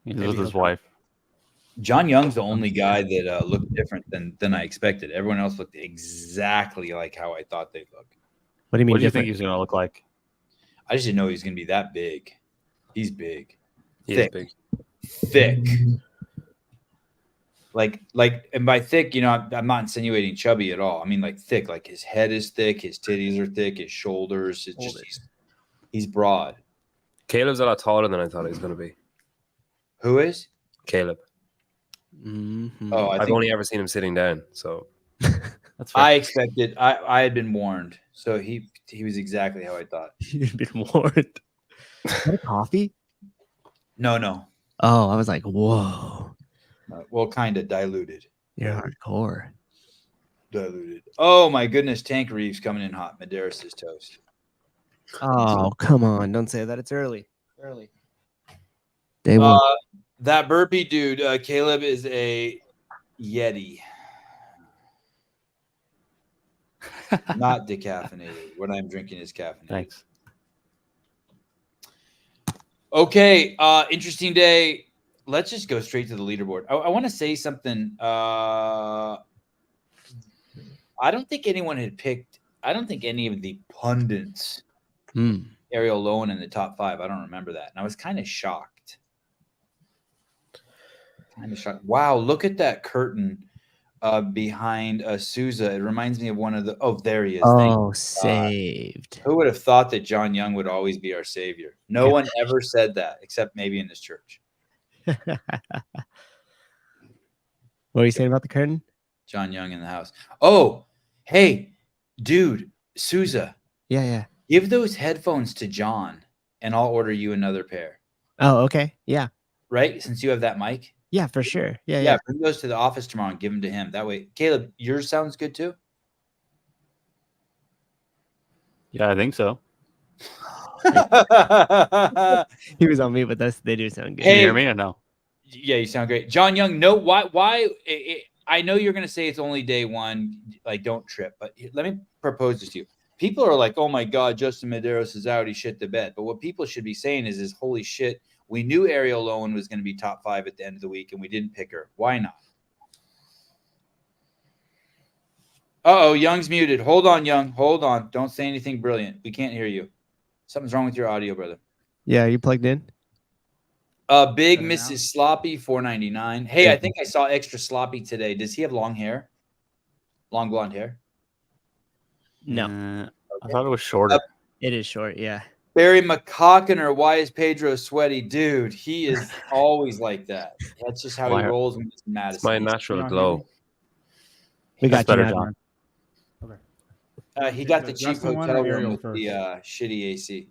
He's with his wife. John Young's the only guy that looked different than I expected. Everyone else looked exactly like how I thought they'd look. What do you mean? What do you different? think he's going to look like? I just didn't know he was going to be that big. He's big. He is big. Thick. Like, and by thick, I'm not insinuating chubby at all. I mean, like thick. Like his head is thick, his titties are thick, his shoulders. It's just he's broad. Caleb's a lot taller than I thought he was going to be. Who is Caleb? Mm-hmm. Oh, I've only ever seen him sitting down, so That's fair. I expected. I had been warned, so he was exactly how I thought. You've been warned. What a coffee? No. Oh, I was like, whoa. Well, kind of diluted. You're hardcore. Diluted. Oh my goodness, Tank Reeves coming in hot. Medeiros is toast. Oh, come on. Don't say that. It's early. Day one. That burpee dude, Caleb is a Yeti. Not decaffeinated. What I'm drinking is caffeinated. Thanks. Okay, interesting day. Let's just go straight to the leaderboard. I want to say something. I don't think anyone had picked. I don't think any of the pundits Ariel Lowen in the top 5. I don't remember that, and I was kind of shocked. Wow, look at that curtain behind Souza. It reminds me of one of the. Oh, there he is. Oh, saved. Who would have thought that John Young would always be our savior? No one ever said that, except maybe in this church. What are you saying about the curtain? John Young in the house. Oh, hey, dude, Souza. Yeah. Give those headphones to John, and I'll order you another pair. Oh, okay. Yeah. Right? Since you have that mic? Yeah, for sure. Yeah. Bring those to the office tomorrow and give them to him. That way, Caleb, yours sounds good too? Yeah, I think so. He was on me, but they do sound good. Can you hear me or no? Yeah, you sound great. John Young, no, why I know you're going to say it's only day one, like don't trip, but let me propose this to you. People are like, oh my God, Justin Medeiros is out. He shit the bed. But what people should be saying is holy shit, we knew Ariel Lowen was going to be top 5 at the end of the week, and we didn't pick her. Why not? Uh-oh, Young's muted. Hold on, Young. Hold on. Don't say anything brilliant. We can't hear you. Something's wrong with your audio, brother. Yeah, are you plugged in? Big Mrs. Sloppy, $4.99. Hey, I think I saw Extra Sloppy today. Does he have long hair? Long blonde hair? No. I thought it was shorter. It is short, yeah. Barry McCockiner, why is Pedro sweaty? Dude, he is always like that. That's just how he rolls when he's mad. It's my natural glow. We got better, you, John. Okay. He got the cheap Justin hotel or room Ariel with first? the shitty AC.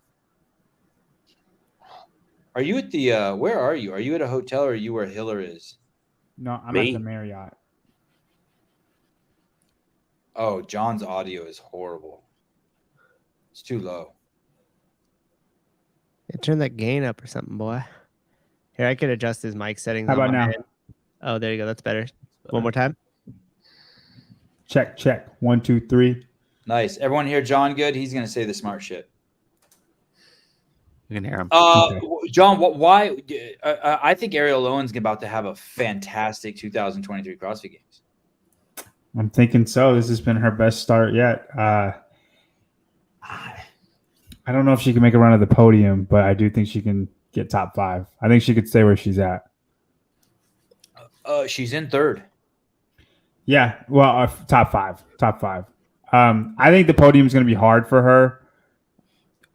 Are you at the where are you? Are you at a hotel or are you where Hiller is? No, I'm Me? at the Marriott. Oh, John's audio is horrible. It's too low. Yeah, turn that gain up or something, boy. Here, I could adjust his mic settings. How on about my now? end. Oh, there you go. That's better. One more time. Check. 1, 2, 3. Nice. Everyone hear John good? He's going to say the smart shit. You can hear him. John, why? I think Ariel Lowen's about to have a fantastic 2023 CrossFit Games. I'm thinking so. This has been her best start yet. I don't know if she can make a run at the podium, but I do think she can get top 5. I think she could stay where she's at. She's in 3rd. Yeah, well, top 5. I think the podium is going to be hard for her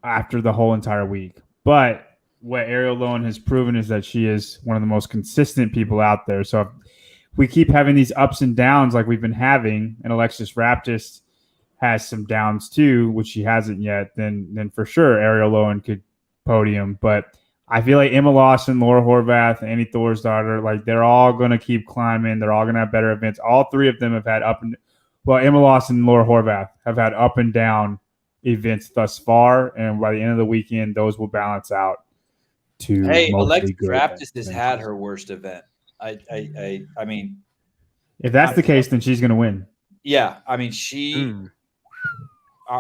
after the whole entire week. But what Ariel Lowen has proven is that she is one of the most consistent people out there. So if we keep having these ups and downs like we've been having, and Alexis Raptis has some downs too, which she hasn't yet, then for sure Ariel Lowen could podium. But I feel like Emma Lawson, Laura Horvath, Annie Thorsdottir, like they're all going to keep climbing. They're all going to have better events. All 3 of them have had Emma Lawson and Laura Horvath have had up and down events thus far. And by the end of the weekend, those will balance out to Alexis good Raptis has had her worst event. I mean, if that's the case, then she's going to win. Yeah. I mean,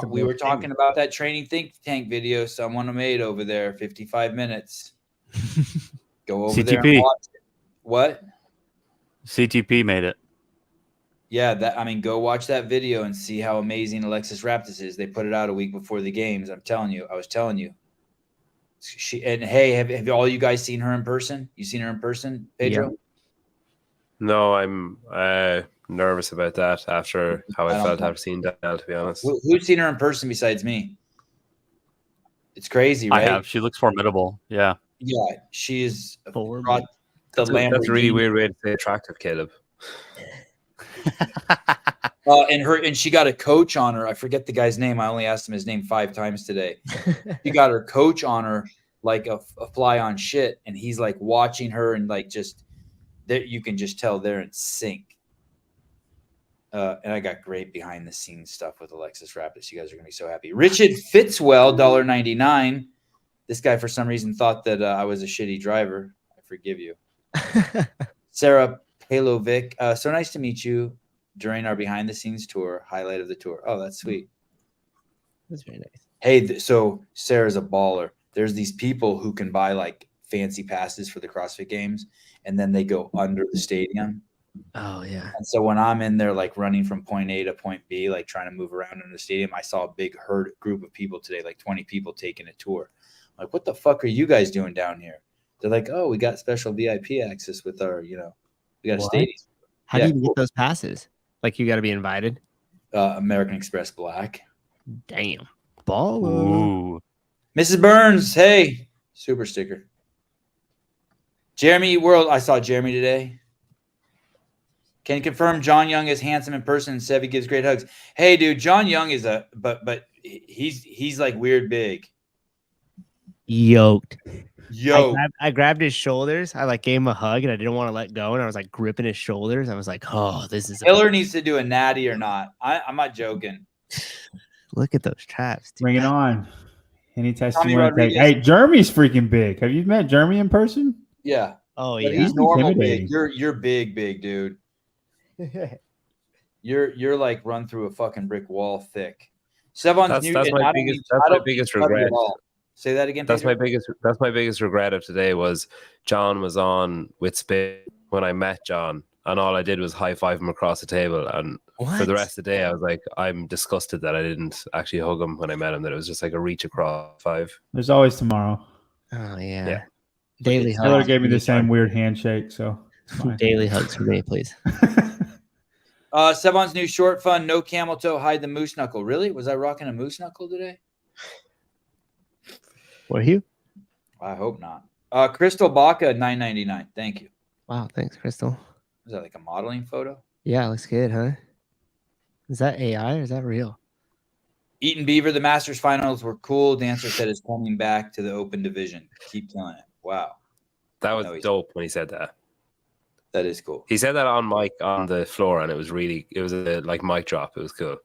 we were talking about that training think tank video someone made over there, 55 minutes. Go over there and CTP. watch it. What? CTP made it. Yeah, go watch that video and see how amazing Alexis Raptis is. They put it out a week before the games. I was telling you. Hey, have all you guys seen her in person? You seen her in person, Pedro? Yeah. No, I'm nervous about that after how I felt after seeing Danielle, to be honest. Who's seen her in person besides me? It's crazy, right? I have. She looks formidable. Yeah. Yeah, she is Formidable. brought the That's a really Lamborghini. weird way to say attractive, Caleb. And she got a coach on her. I forget the guy's name. I only asked him his name 5 times today. She got her coach on her like a fly on shit, and he's like watching her and like just that you can just tell they're in sync. And I got great behind the scenes stuff with Alexis Raptis. You guys are gonna be so happy. Richard Fitzwell, $1.99. This guy for some reason thought that I was a shitty driver. I forgive you. Sarah Palovic, so nice to meet you during our behind the scenes tour. Highlight of the tour. Oh, that's sweet. That's very nice. Hey, so Sarah's a baller. There's these people who can buy like fancy passes for the CrossFit games, and then they go under the stadium. Oh yeah. And so when I'm in there, like running from point A to point B, like trying to move around in the stadium, I saw a big group of people today, like 20 people taking a tour. I'm like, what the fuck are you guys doing down here? They're like, oh, we got special VIP access with our, we got a stadium. How do you get those passes? Like you got to be invited. American Express Black. Damn. Ball. Ooh. Mrs. Burns, hey, super sticker. Jeremy World, I saw Jeremy today. Can you confirm John Young is handsome in person and Sevi gives great hugs? Hey, dude, John Young is but he's like weird big. Yoked. Yo, I grabbed his shoulders. I like gave him a hug and I didn't want to let go. And I was like gripping his shoulders. I was like, oh, this is. Hiller needs to do a natty or not. I'm not joking. Look at those traps. Dude. Bring it on. Any test Tommy you want to take. Rodriguez. Hey, Jeremy's freaking big. Have you met Jeremy in person? Yeah. Oh But yeah. he's normal big. intimidating. You're big, dude. You're like run through a fucking brick wall thick. Sevon's That's new. my and I don't biggest. mean- That's I my don't biggest mean to cut you regret. at all. Say that again. That's Pedro? my biggest regret of today was John was on with Spin when I met John, and all I did was high five him across the table. And for the rest of the day, I was like, I'm disgusted that I didn't actually hug him when I met him. That it was just like a reach across five. There's always tomorrow. Oh yeah. Yeah. Daily Taylor hugs. gave me for the same weird handshake, so it's fine. Daily hugs for me, please. Sevon's new short fun, no camel toe, hide the moose knuckle. Really? Was I rocking a moose knuckle today? Were you? I hope not. Crystal Baca, $9.99. Thank you. Wow. Thanks, Crystal. Is that like a modeling photo? Yeah, looks good, huh? Is that AI or is that real? Eaton Beaver, the Masters finals were cool. Dancer said is coming back to the open division. Keep killing it. Wow. That was No, he's- dope when he said that. That is cool. He said that on mic on the floor, and it was a like mic drop. It was cool.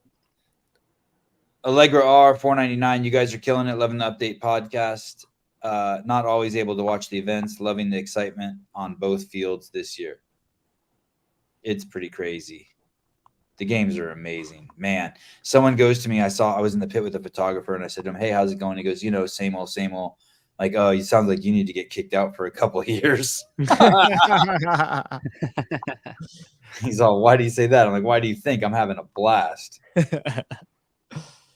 Allegra R, $4.99. You guys are killing it. Loving the update podcast. Not always able to watch the events. Loving the excitement on both fields this year. It's pretty crazy. The games are amazing. Man, someone goes to me. I was in the pit with a photographer, and I said to him, hey, how's it going? He goes, same old, same old. Like, oh, you sound like you need to get kicked out for a couple of years. He's all, why do you say that? I'm like, why do you think? I'm having a blast.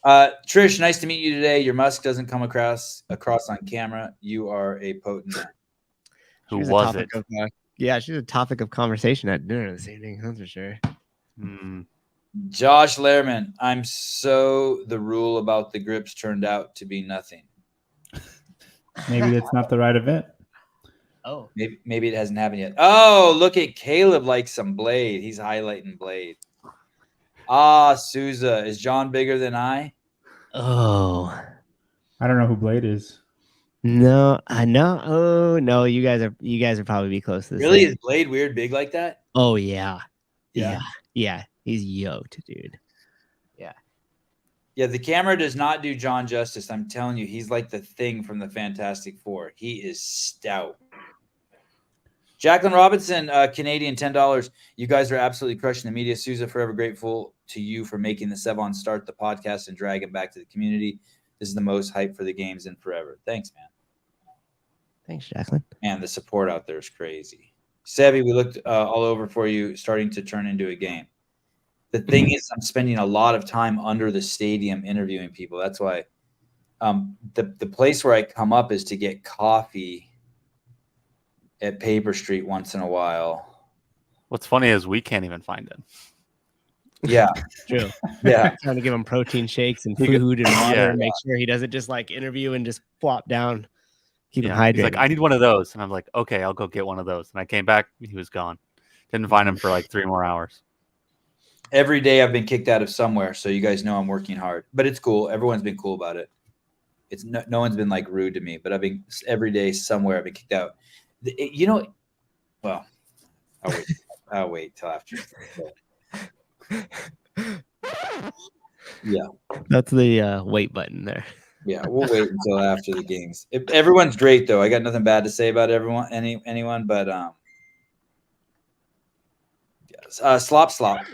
Trish, nice to meet you today. Your musk doesn't come across on camera. You are a potent man. Who She a was topic it? of, yeah, she's a topic of conversation at dinner this evening. That's for sure. Josh Lehrman, the rule about the grips turned out to be nothing. Maybe that's not the right event. Oh, Maybe it hasn't happened yet. Oh, look at Caleb like some Blade. He's highlighting Blade. Souza. Is John bigger than I? oh, I don't know who Blade is. no, I know. Oh no, you guys are probably be close to this. Really? thing. Is Blade weird big like that? Oh yeah, Yeah. yeah. He's yoked, dude. Yeah, the camera does not do John justice. I'm telling you, he's like the Thing from the Fantastic Four. He is stout. Jacqueline Robinson, Canadian, $10. You guys are absolutely crushing the media. Souza, forever grateful to you for making the Sevan start the podcast and drag him back to the community. This is the most hype for the games in forever. Thanks, man. Thanks, Jacqueline. Man, the support out there is crazy. Sevi, we looked all over for you, starting to turn into a game. The thing is, I'm spending a lot of time under the stadium interviewing people. That's why the place where I come up is to get coffee at Paper Street once in a while. What's funny is we can't even find it. Yeah, True. yeah. Trying to give him protein shakes and He could- food and water yeah. and make sure he doesn't just like interview and just flop down. Keep him Yeah. hydrated. He's like, I need one of those. And I'm like, okay, I'll go get one of those. And I came back, he was gone. Didn't find him for like 3 more hours. Every day I've been kicked out of somewhere, so you guys know I'm working hard. But it's cool. Everyone's been cool about it. It's no one's been like rude to me, but I've been every day somewhere I've been kicked out. You know, well, I'll wait till after. Yeah. That's the wait button there. Yeah, we'll wait until after the games. If everyone's great though. I got nothing bad to say about anyone, but slop.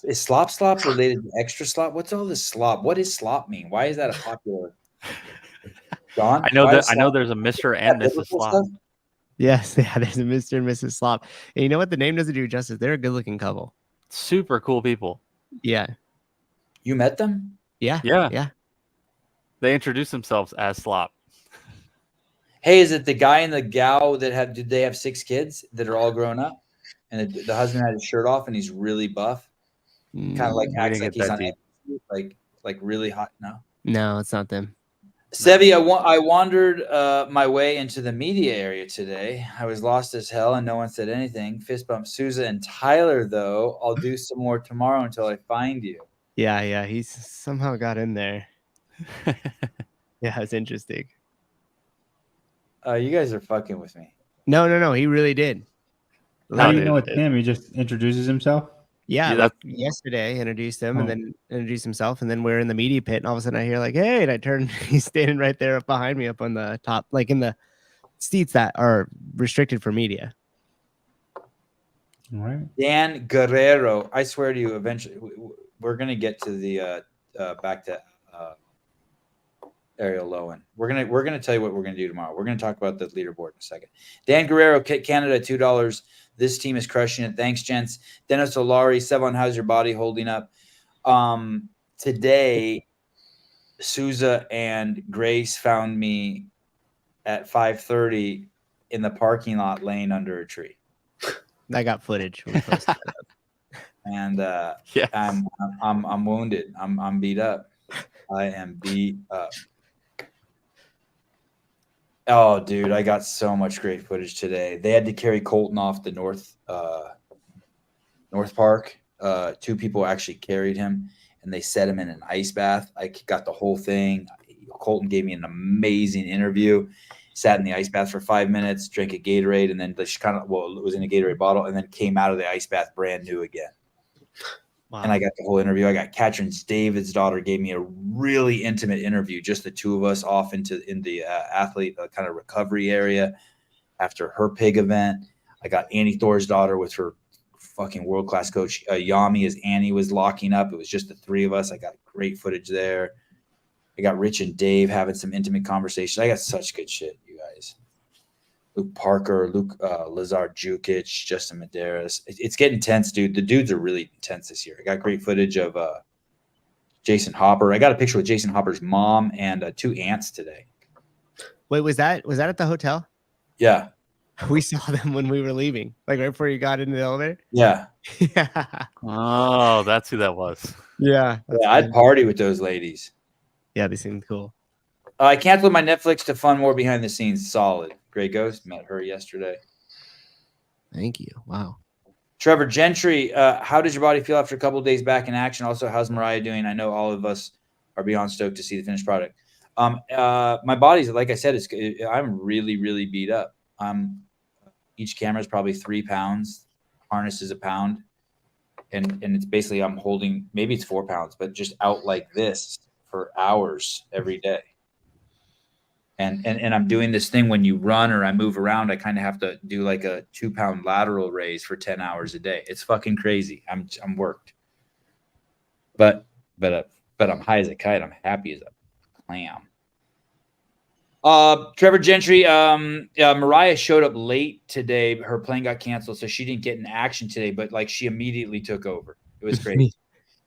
Is slop related to extra slop? What's all this slop? What does slop mean? Why is that a popular? John, I know there's a Mr. and Mrs. Slop. Yes, yeah, there's a Mr. and Mrs. Slop. And you know what? The name doesn't do justice. They're a good looking couple. Super cool people. Yeah. You met them? Yeah. Yeah. Yeah. They introduce themselves as Slop. Hey, is it the guy and the gal that did they have 6 kids that are all grown up? And the husband had his shirt off and he's really buff. Kind of like acts like he's on like really hot. No, it's not them. Sevi, I wandered my way into the media area today. I was lost as hell and no one said anything. Fist bump Souza and Tyler, though. I'll do some more tomorrow until I find you. Yeah. He's somehow got in there. Yeah, it's interesting. You guys are fucking with me. No. He really did. How do you dude, know it's him? He just introduces himself. Yeah, Yeah, like yesterday introduced him and Oh. then introduced himself, and then we're in the media pit, and all of a sudden I hear like, "Hey!" And I turn, he's standing right there up behind me, up on the top, like in the seats that are restricted for media. All right. Dan Guerrero. I swear to you, eventually we're gonna get to the back to Ariel Lowen. We're gonna tell you what we're gonna do tomorrow. We're gonna talk about the leaderboard in a second. Dan Guerrero, Canada, $2. This team is crushing it. Thanks, gents. Dennis Olari, Sevan, how's your body holding up? Today, Souza and Grace found me at 5:30 in the parking lot, laying under a tree. I got footage. When we posted it up. And Yes. I'm wounded. I'm beat up. I am beat up. Oh, dude, I got so much great footage today. They had to carry Colton off the North Park. 2 people actually carried him, and they set him in an ice bath. I got the whole thing. Colton gave me an amazing interview. Sat in the ice bath for 5 minutes, drank a Gatorade, and then just it was in a Gatorade bottle, and then came out of the ice bath brand new again. Wow. And I got the whole interview. I got Katrin David's daughter gave me a really intimate interview, just the 2 of us off in the athlete kind of recovery area after her pig event. I got Annie Thor's daughter with her fucking world-class coach, Yami, as Annie was locking up. It was just the 3 of us. I got great footage there. I got Rich and Dave having some intimate conversations. I got such good shit, you guys. Luke Parker, Lazar Jukic, Justin Medeiros. It's getting tense, dude. The dudes are really intense this year. I got great footage of Jason Hopper. I got a picture with Jason Hopper's mom and 2 aunts today. Wait, was that at the hotel? Yeah. We saw them when we were leaving, like right before you got into the elevator. Yeah. Yeah. Oh, that's who that was. Yeah. I'd party with those ladies. Yeah, they seemed cool. I canceled my Netflix to fund more behind the scenes. Solid. Great Ghost. Met her yesterday. Thank you. Wow. Trevor Gentry, how did your body feel after a couple of days back in action? Also, how's Mariah doing? I know all of us are beyond stoked to see the finished product. My body's, like I said, I'm really, really beat up. Each camera is probably 3 pounds. Harness is 1 pound. And it's basically I'm holding, maybe it's 4 pounds, but just out like this for hours every day. And I'm doing this thing when you run or I move around, I kind of have to do like a 2-pound lateral raise for 10 hours a day. It's fucking crazy. I'm worked. But I'm high as a kite. I'm happy as a clam. Trevor Gentry, Mariah showed up late today. Her plane got canceled, so she didn't get in action today, but like she immediately took over. It was crazy.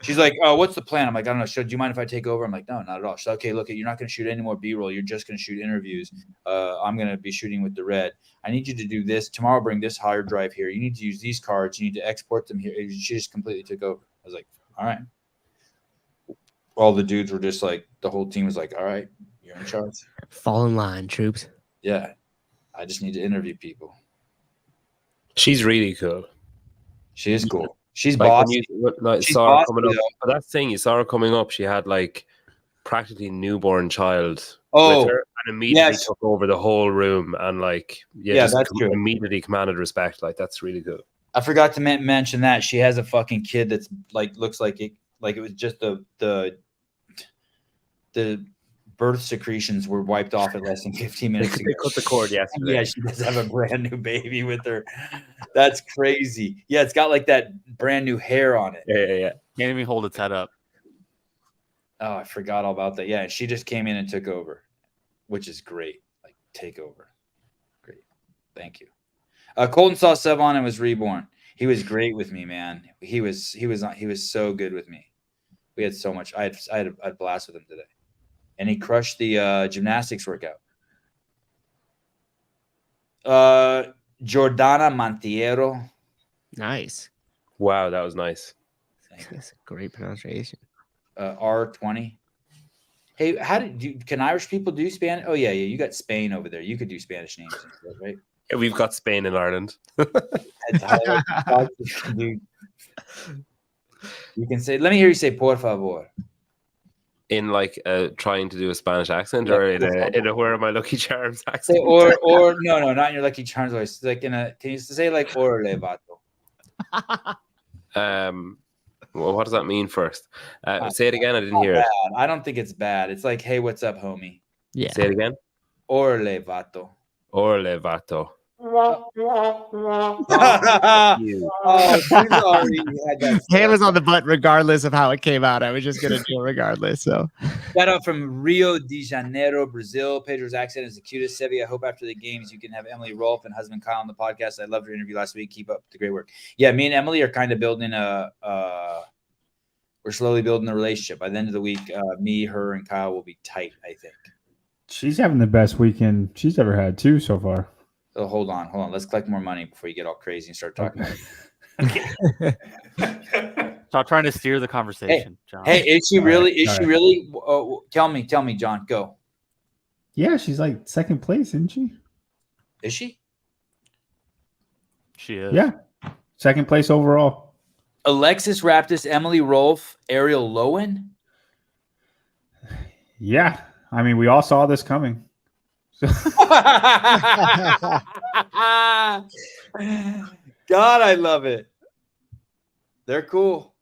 She's like, "Oh, what's the plan?" I'm like, "I don't know. So, do you mind if I take over?" I'm like, "No, not at all." She's like, "Okay, look, you're not going to shoot any more B-roll. You're just going to shoot interviews. I'm going to be shooting with the red. I need you to do this tomorrow. Bring this hard drive here. You need to use these cards. You need to export them here." She just completely took over. I was like, "All right." All the dudes were just like, the whole team was like, "All right, you're in charge." Fall in line, troops. Yeah, I just need to interview people. She's really cool. She is cool. She's Like bossy. when you She's saw her bossy, coming up, though. but that thing you saw her coming up, she had like practically newborn child Oh, with her and immediately yes. took over the whole room and like Yeah, just that's true. immediately commanded respect. Like that's really cool. I forgot to mention that she has a fucking kid that's like looks like it was just the birth secretions were wiped off at less than 15 minutes ago. They cut the cord yesterday. Yeah, she does have a brand new baby with her. That's crazy. Yeah, it's got like that brand new hair on it. Yeah. Can't even hold its head up. Oh, I forgot all about that. Yeah, she just came in and took over, which is great. Like take over. Great. Thank you. Colton saw Sevan and was reborn. He was great with me, man. He was so good with me. We had so much. I had a blast with him today. And he crushed the gymnastics workout. Jordana Montiero. Nice. Wow, that was nice. That's a great pronunciation. R20. Hey, can Irish people do Spanish? Oh, yeah. You got Spain over there. You could do Spanish names, right? Yeah, we've got Spain and Ireland. Dude. You can say, let me hear you say, por favor. In like trying to do a Spanish accent, or in a where are my Lucky Charms accent? Say, or no, not in your Lucky Charms voice. Like can you say like orale vato? Well, what does that mean first? Say it again. I didn't hear it. I don't think it's bad. It's like, hey, what's up, homie? Yeah. Say it again. Orale vato. Orale vato. Oh, sorry. Hand was on the button regardless of how it came out. I was just gonna do it regardless. So Shout out from Rio de Janeiro, Brazil. Pedro's accent is the cutest. Sevi, I hope after the games you can have Emily Rolfe and husband Kyle on the podcast. I loved your interview last week. Keep up the great work. Yeah, me and Emily are kind of building we're slowly building a relationship. By the end of the week, me, her, and Kyle will be tight, I think. She's having the best weekend she's ever had too so far. So hold on. Let's collect more money before you get all crazy and start talking. Stop trying to steer the conversation, John. Hey, is she really? Tell me, John. Go. Yeah, she's like second place, isn't she? Is she? She is. Yeah, second place overall. Alexis Raptis, Emily Rolfe, Ariel Lowen. Yeah, I mean, we all saw this coming. God, I love it. They're cool.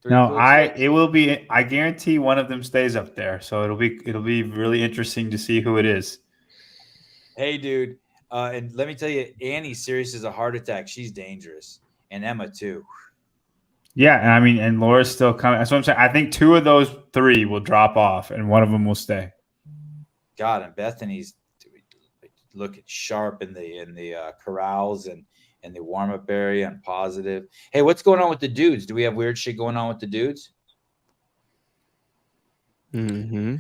It will be. I guarantee one of them stays up there. So it'll be really interesting to see who it is. Hey, dude, and let me tell you, Annie's serious as a heart attack. She's dangerous, and Emma too. Yeah, and I mean, and Laura's still coming. That's what I'm saying. I think two of those three will drop off, and one of them will stay. God, and Bethany's looking sharp in the corrals and the warm up area and positive. Hey, what's going on with the dudes? Do we have weird shit going on with the dudes? mm-hmm.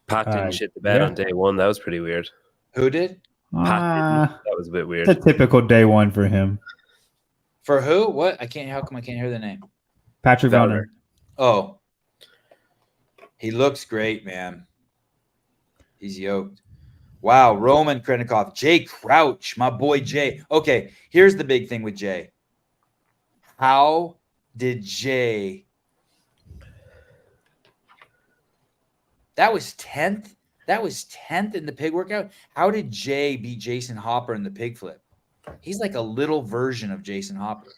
Pat didn't shit the bed on day one. That was pretty weird. Who did? Pat didn't. That was a bit weird. It's a typical day one for him. For who? What? How come I can't hear the name? Patrick Vellner. Oh, he looks great, man. He's yoked. Wow, Roman Krennikov, Jay Crouch, my boy Jay. Okay, here's the big thing with Jay. How did Jay? That was 10th. That was 10th in the pig workout. How did Jay beat Jason Hopper in the pig flip? He's like a little version of Jason Hopper.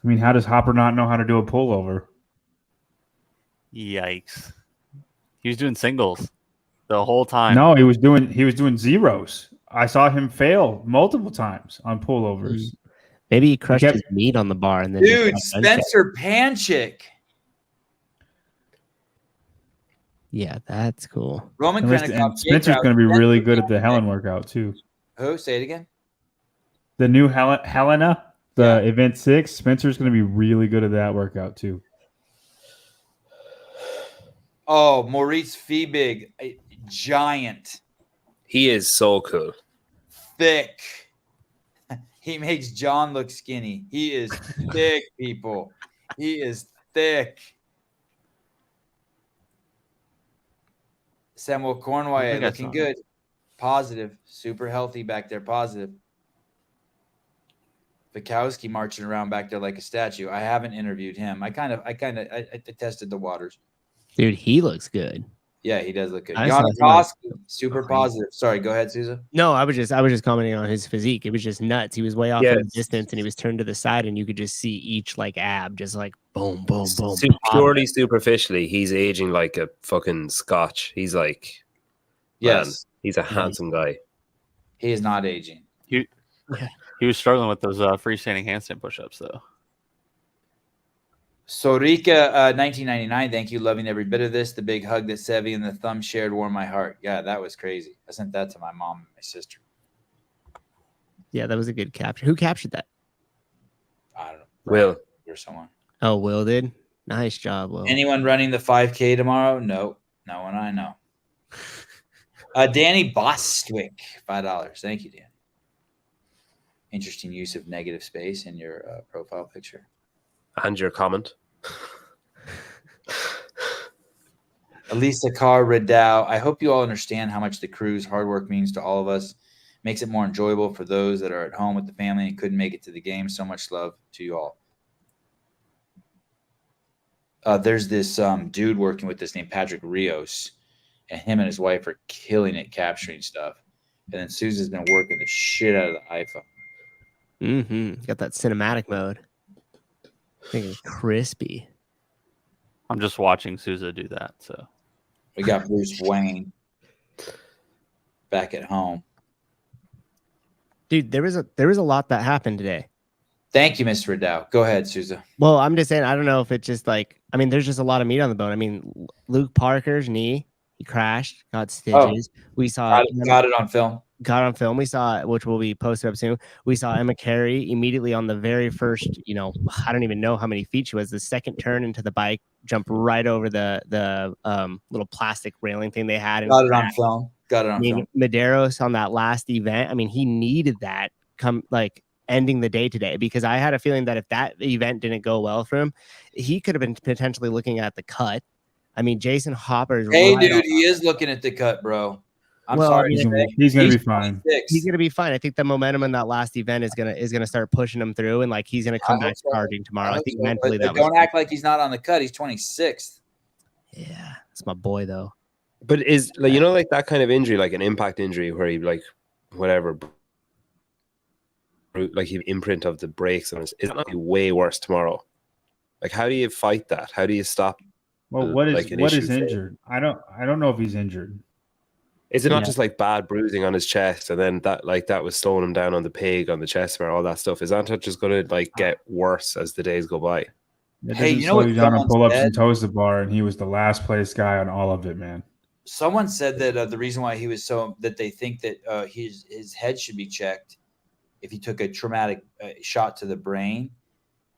I mean, how does Hopper not know how to do a pullover? Yikes. He was doing singles the whole time. No, he was doing zeros. I saw him fail multiple times on pullovers. Maybe he crushed his meat on the bar and then. Dude, Spencer Panchik. Yeah, that's cool. Roman And Krennikov. Spencer's going to be really good at the Helen workout too. Who? Say it again. The new Helena, the Event 6, Spencer's going to be really good at that workout too. Oh, Maurice Fiebig, a giant, He is so cool. thick. He makes John look skinny. He is thick, people. He is thick. Samuel Cornway looking good. Positive. Super healthy back there. Positive. Bukowski marching around back there like a statue. I haven't interviewed him. I tested the waters. Dude, he looks good. Yeah, he does look good. I saw him Janikowski, super positive. Sorry, go ahead, Susan. No, I was just commenting on his physique. It was just nuts. He was way off in the distance, and he was turned to the side, and you could just see each like ab, just like boom, boom, boom. Purely superficially, he's aging like a fucking Scotch. He's like, man, he's a handsome guy. He is not aging. He was struggling with those freestanding handstand push-ups though. Sorika, 1999. Thank you, loving every bit of this. The big hug that Sevi and the thumb shared warmed my heart. Yeah, that was crazy. I sent that to my mom and my sister. Yeah, that was a good capture. Who captured that? I don't know. Will or someone. Oh, Will did. Nice job, Will. Anyone running the 5K tomorrow? No, no one I know. Danny Bostwick, $5. Thank you, Dan. Interesting use of negative space in your profile picture. And your comment. Elisa Carr Ridow. I hope you all understand how much the crew's hard work means to all of us. Makes it more enjoyable for those that are at home with the family and couldn't make it to the game. So much love to you all. There's this dude working with this named Patrick Rios, and him and his wife are killing it capturing stuff. And then Susan's been working the shit out of the iPhone. Mm-hmm. Got that cinematic mode. I think it's crispy. I'm just watching Souza do that. So we got Bruce Wayne back at home. Dude, there was a lot that happened today. Thank you, Mr. Ridow. Go ahead, Souza. Well, I'm just saying, I don't know if it's just like, I mean, there's just a lot of meat on the bone. I mean, Luke Parker's knee, he crashed, got stitches. We saw got it on film. Got on film. We saw, which will be posted up soon. We saw Emma Carey immediately on the very first, I don't even know how many feet she was. The second turn into the bike, jump right over the little plastic railing thing they had. Got it on film. Film. Medeiros on that last event. I mean, he needed that ending the day today, because I had a feeling that if that event didn't go well for him, he could have been potentially looking at the cut. I mean, Jason Hopper's. Hey, dude, he is looking at the cut, bro. I'm sorry. He's gonna be fine. He's gonna be fine. I think the momentum in that last event is gonna start pushing him through, and he's gonna come back charging tomorrow. I think mentally but don't act like he's not on the cut. He's 26th. Yeah, it's my boy though. But is like that kind of injury, like an impact injury where he he imprint of the brakes on his, is that way worse tomorrow? Like, how do you fight that? How do you stop? Well, what is injured? I don't know if he's injured. Is it not just like bad bruising on his chest, and then that was slowing him down on the pig, on the chest, where all that stuff? Is that just going to get worse as the days go by? Hey, you know what? Down on pull-ups and toes the bar, and he was the last place guy on all of it, man. Someone said that the reason why he was that they think that his head should be checked if he took a traumatic shot to the brain,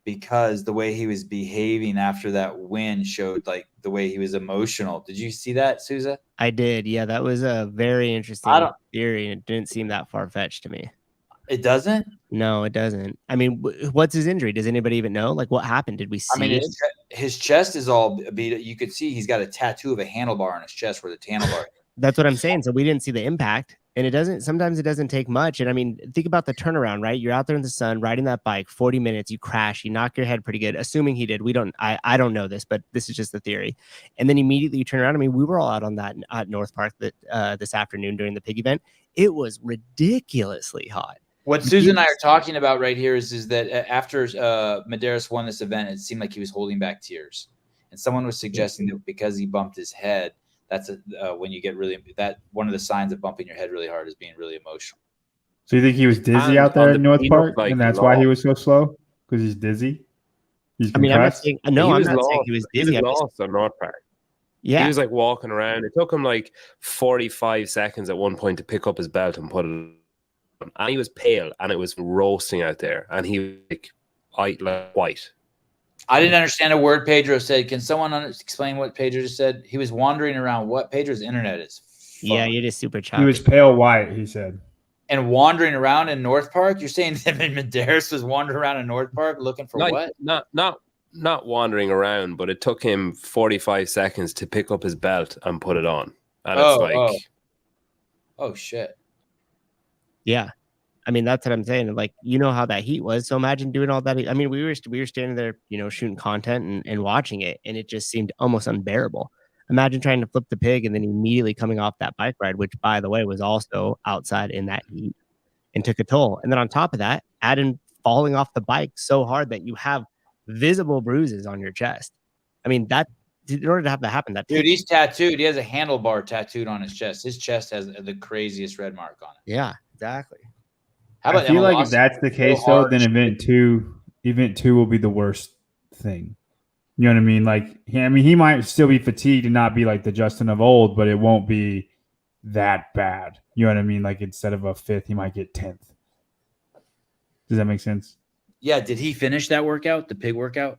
because the way he was behaving after that win showed the way he was emotional. Did you see that, Souza? I did. Yeah, that was a very interesting theory, and it didn't seem that far-fetched to me. It doesn't? No, it doesn't. I mean, what's his injury? Does anybody even know? What happened? Did we see it? His chest is all beat. You could see he's got a tattoo of a handlebar on his chest where the handlebar. That's what I'm saying. So we didn't see the impact. And sometimes it doesn't take much. And I mean, think about the turnaround, right? You're out there in the sun, riding that bike, 40 minutes, you crash, you knock your head pretty good, assuming he did. I don't know this, but this is just the theory. And then immediately you turn around. I mean, we were all out on that at North Park this afternoon during the pig event. It was ridiculously hot. What Susan and I are talking about right here is that after Medeiros won this event, it seemed like he was holding back tears. And someone was suggesting that because he bumped his head, that's when you get one of the signs of bumping your head really hard is being really emotional. So you think he was dizzy out there in North Park, and that's why he was so slow? Because he's dizzy? I'm not saying he was dizzy. He was lost on North Park. Yeah. He was like walking around. It took him like 45 seconds at one point to pick up his belt and put it on. And he was pale and it was roasting out there. And he was like white. I didn't understand a word Pedro said. Can someone explain what Pedro just said? He was wandering around. What? Pedro's internet is Yeah, you're just super choppy. He was pale white, he said. And wandering around in North Park? You're saying that Medeiros was wandering around in North Park looking for what? Not wandering around, but it took him 45 seconds to pick up his belt and put it on. And it's like, oh shit. Yeah. I mean, that's what I'm saying. Like, you know how that heat was. So imagine doing all that. I mean, we were standing there, shooting content and watching it, and it just seemed almost unbearable. Imagine trying to flip the pig and then immediately coming off that bike ride, which, by the way, was also outside in that heat and took a toll. And then on top of that, add in falling off the bike so hard that you have visible bruises on your chest. I mean, that in order to have that happen, dude, he's tattooed. He has a handlebar tattooed on his chest. His chest has the craziest red mark on it. Yeah, exactly. How about I feel like if that's the case, though, then event two will be the worst thing. You know what I mean? Like, he might still be fatigued and not be like the Justin of old, but it won't be that bad. You know what I mean? Like, instead of a 5th, he might get 10th. Does that make sense? Yeah. Did he finish that workout, the pig workout?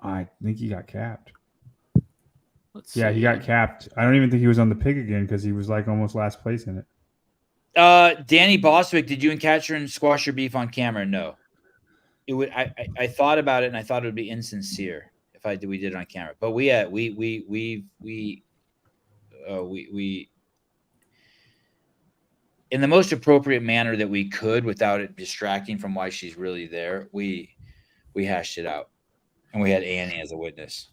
I think he got capped. He He got capped. I don't even think he was on the pig again because he was like almost last place in it. Danny Boswick, did you and Catherine squash your beef on camera? No. It would. I thought about it and I thought it would be insincere if we did it on camera. But we in the most appropriate manner that we could without it distracting from why she's really there. We hashed it out, and we had Annie as a witness.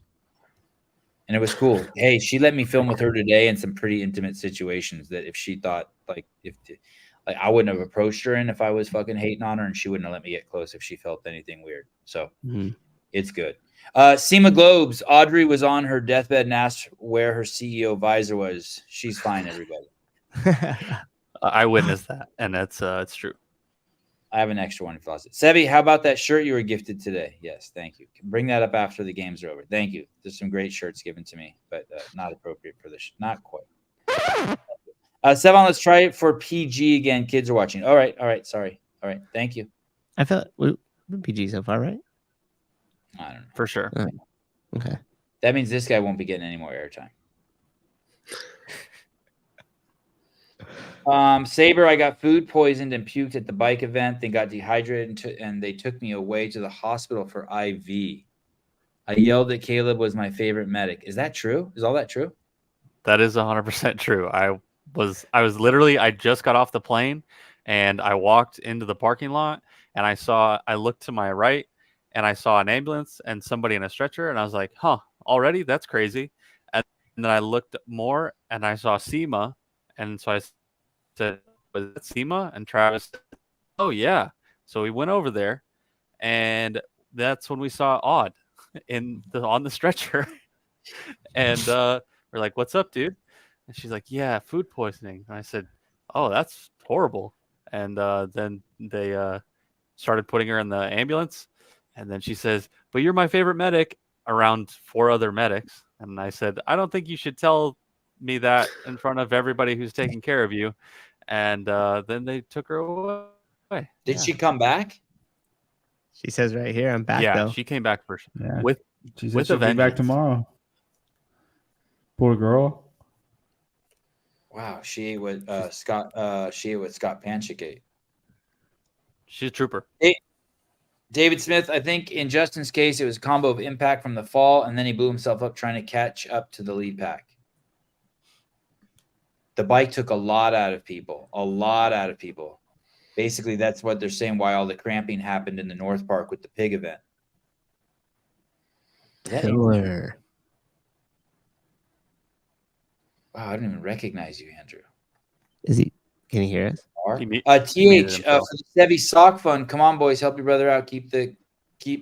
And it was cool. Hey, she let me film with her today in some pretty intimate situations that if she thought like I wouldn't have approached her in if I was fucking hating on her, and she wouldn't have let me get close if she felt anything weird. So It's good. Sema Globes, Audrey was on her deathbed and asked where her CEO visor was. She's fine, everybody. I witnessed that, and it's true. I have an extra one in closet. Sebi, how about that shirt you were gifted today? Yes, thank you. Bring that up after the games are over. Thank you. There's some great shirts given to me, but not appropriate for this. Not quite. Sevan, let's try it for PG again. Kids are watching. All right. Sorry. All right. Thank you. I felt we've been PG so far, right? I don't know. For sure. Okay. That means this guy won't be getting any more airtime. Saber, I got food poisoned and puked at the bike event. Then got dehydrated and they took me away to the hospital for IV. I yelled that Caleb was my favorite medic. Is that true? Is all that true? That is 100% true. I was literally, I just got off the plane and I walked into the parking lot and I looked to my right and I saw an ambulance and somebody in a stretcher and I was like, already? That's crazy. And then I looked more and I saw SEMA. And so I said, was it SEMA? And Travis said, oh yeah. So we went over there and that's when we saw Odd on the stretcher. And we're like, what's up, dude? And she's like, yeah, food poisoning. And I said, oh, that's horrible. And then they started putting her in the ambulance. And then she says, but you're my favorite medic, around 4 other medics. And I said, I don't think you should tell me that in front of everybody who's taking care of you. And then they took her away. Did she come back? She says right here, I'm back. Yeah, though. she came back for sure. Yeah. With she'll be back tomorrow. Poor girl. Wow, she ate what Scott Panchik ate. She's a trooper. Hey, David Smith, I think in Justin's case, it was a combo of impact from the fall, and then he blew himself up trying to catch up to the lead pack. The bike took a lot out of people. Basically, that's what they're saying, why all the cramping happened in the North Park with the pig event. Killer. Wow, I don't even recognize you, Andrew. Is he? Can he hear us? TH for the Sevi Sock Fund. Come on, boys, help your brother out. Keep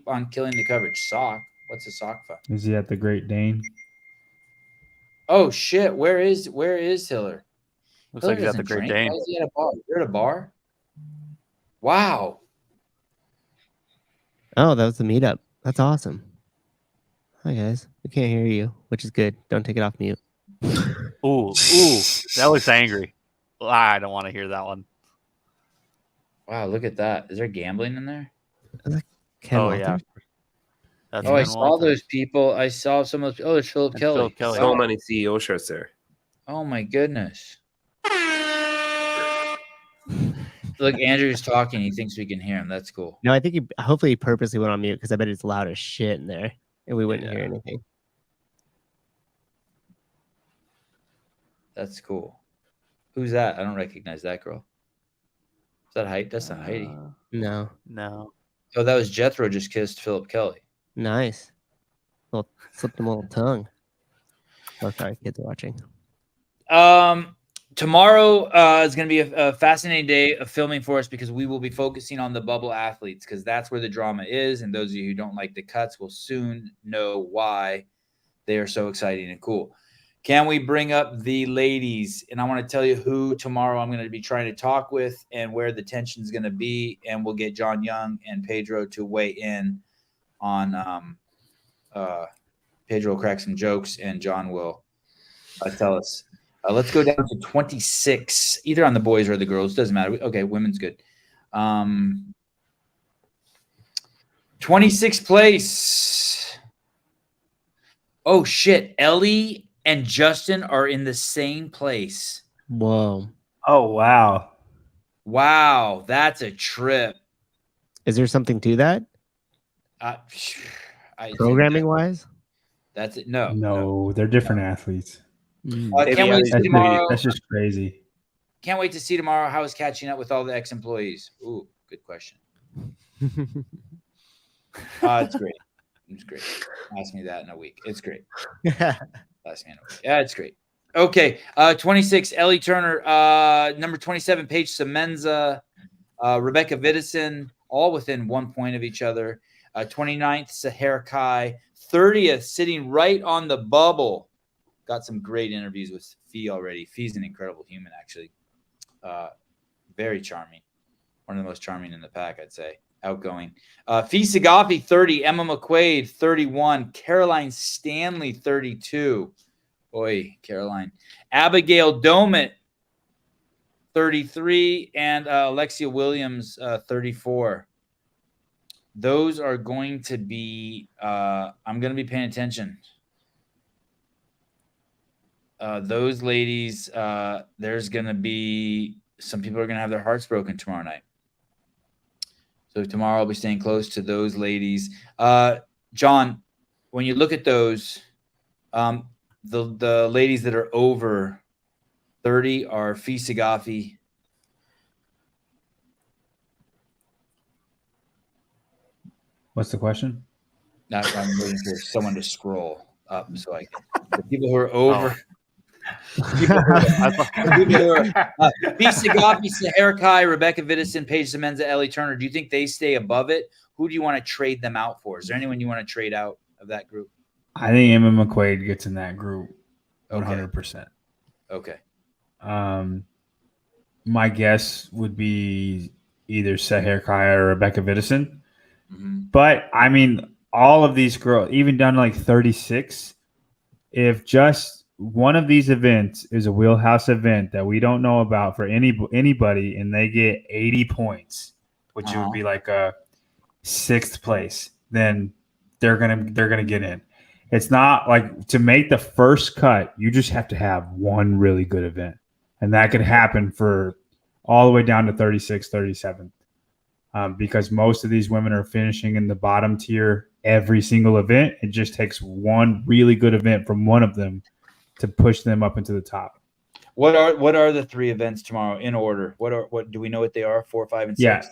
on killing the coverage. Sock. What's a sock fund? Is he at the Great Dane? Oh shit! Where is Hiller? Looks like he's at the Great Dane. Why is he at a bar? You're at a bar. Wow. Oh, that was the meetup. That's awesome. Hi guys, we can't hear you, which is good. Don't take it off mute. Ooh, that looks angry. I don't want to hear that one. Wow, look at that. Is there gambling in there? Ken Oh, Walters? yeah. That's Oh, I Ken saw Walters. those people. I saw some of those. Oh, there's Philip And Kelly. Philip Kelly. So Wow. many CEO shirts there. Oh my goodness. Look, Andrew's talking. He thinks we can hear him. That's cool. No, I think hopefully he purposely went on mute because I bet it's loud as shit in there, and we wouldn't hear Yeah. anything. That's cool. Who's that? I don't recognize that girl. Is that Heidi? That's not Heidi. No, No. Oh, that was Jethro just kissed Philip Kelly. nice. Well, slipped him a little tongue. Oh, sorry, kids are watching. Tomorrow is going to be a fascinating day of filming for us because we will be focusing on the bubble athletes because that's where the drama is. And those of you who don't like the cuts will soon know why they are so exciting and cool. Can we bring up the ladies? And I want to tell you who tomorrow I'm going to be trying to talk with and where the tension is going to be. And we'll get John Young and Pedro to weigh in on Pedro will crack some jokes and John will tell us. Let's go down to 26, either on the boys or the girls. Doesn't matter. Okay, women's good. 26th place. Oh, shit. Ellie and Justin are in the same place. Whoa. Oh, wow. Wow, that's a trip. Is there something to that? I Programming wise? That's it. No. No, they're different athletes. Can't wait to That's, see tomorrow. that's just crazy. Can't wait to see tomorrow how is catching up with all the ex-employees. Ooh, good question. It's great. It's great. Ask me that in a week. It's great. Ask me in a week. Yeah, it's great. Okay. 26, Ellie Turner. Number 27, Paige Semenza. Rebecca Vidison, all within 1 point of each other. 29th, Sahar Kai. 30th, sitting right on the bubble. Got some great interviews with Fee already. Fee's an incredible human, actually. Very charming. One of the most charming in the pack, I'd say. Outgoing. Fee Sagafi, 30. Emma McQuaid, 31. Caroline Stanley, 32. Boy, Caroline. Abigail Domit, 33. And Alexia Williams, 34. Those are going to be I'm going to be paying attention. Those ladies, there's going to be some people are going to have their hearts broken tomorrow night. So tomorrow I'll be staying close to those ladies. John, when you look at those, the ladies that are over 30 are Fee Sagafi. What's the question? I'm waiting for someone to scroll up so I can. The people who are over. People who are Fee Sagafi, Sahar Kai, Rebecca Vidison, Paige Semenza, Ellie Turner. Do you think they stay above it? Who do you want to trade them out for? Is there anyone you want to trade out of that group? I think Emma McQuaid gets in that group 100%. Okay. My guess would be either Sahar Kai or Rebecca Vidison. Mm-hmm. But, I mean, all of these girls, even down to like 36, if just one of these events is a wheelhouse event that we don't know about for anybody and they get 80 points, which would be like a 6th place, then they're gonna get in. It's not like to make the first cut, you just have to have one really good event. And that could happen for all the way down to 36, 37. Because most of these women are finishing in the bottom tier every single event. It just takes one really good event from one of them to push them up into the top. What are the 3 events tomorrow in order? What do we know what they are? 4, 5, and 6? Yeah.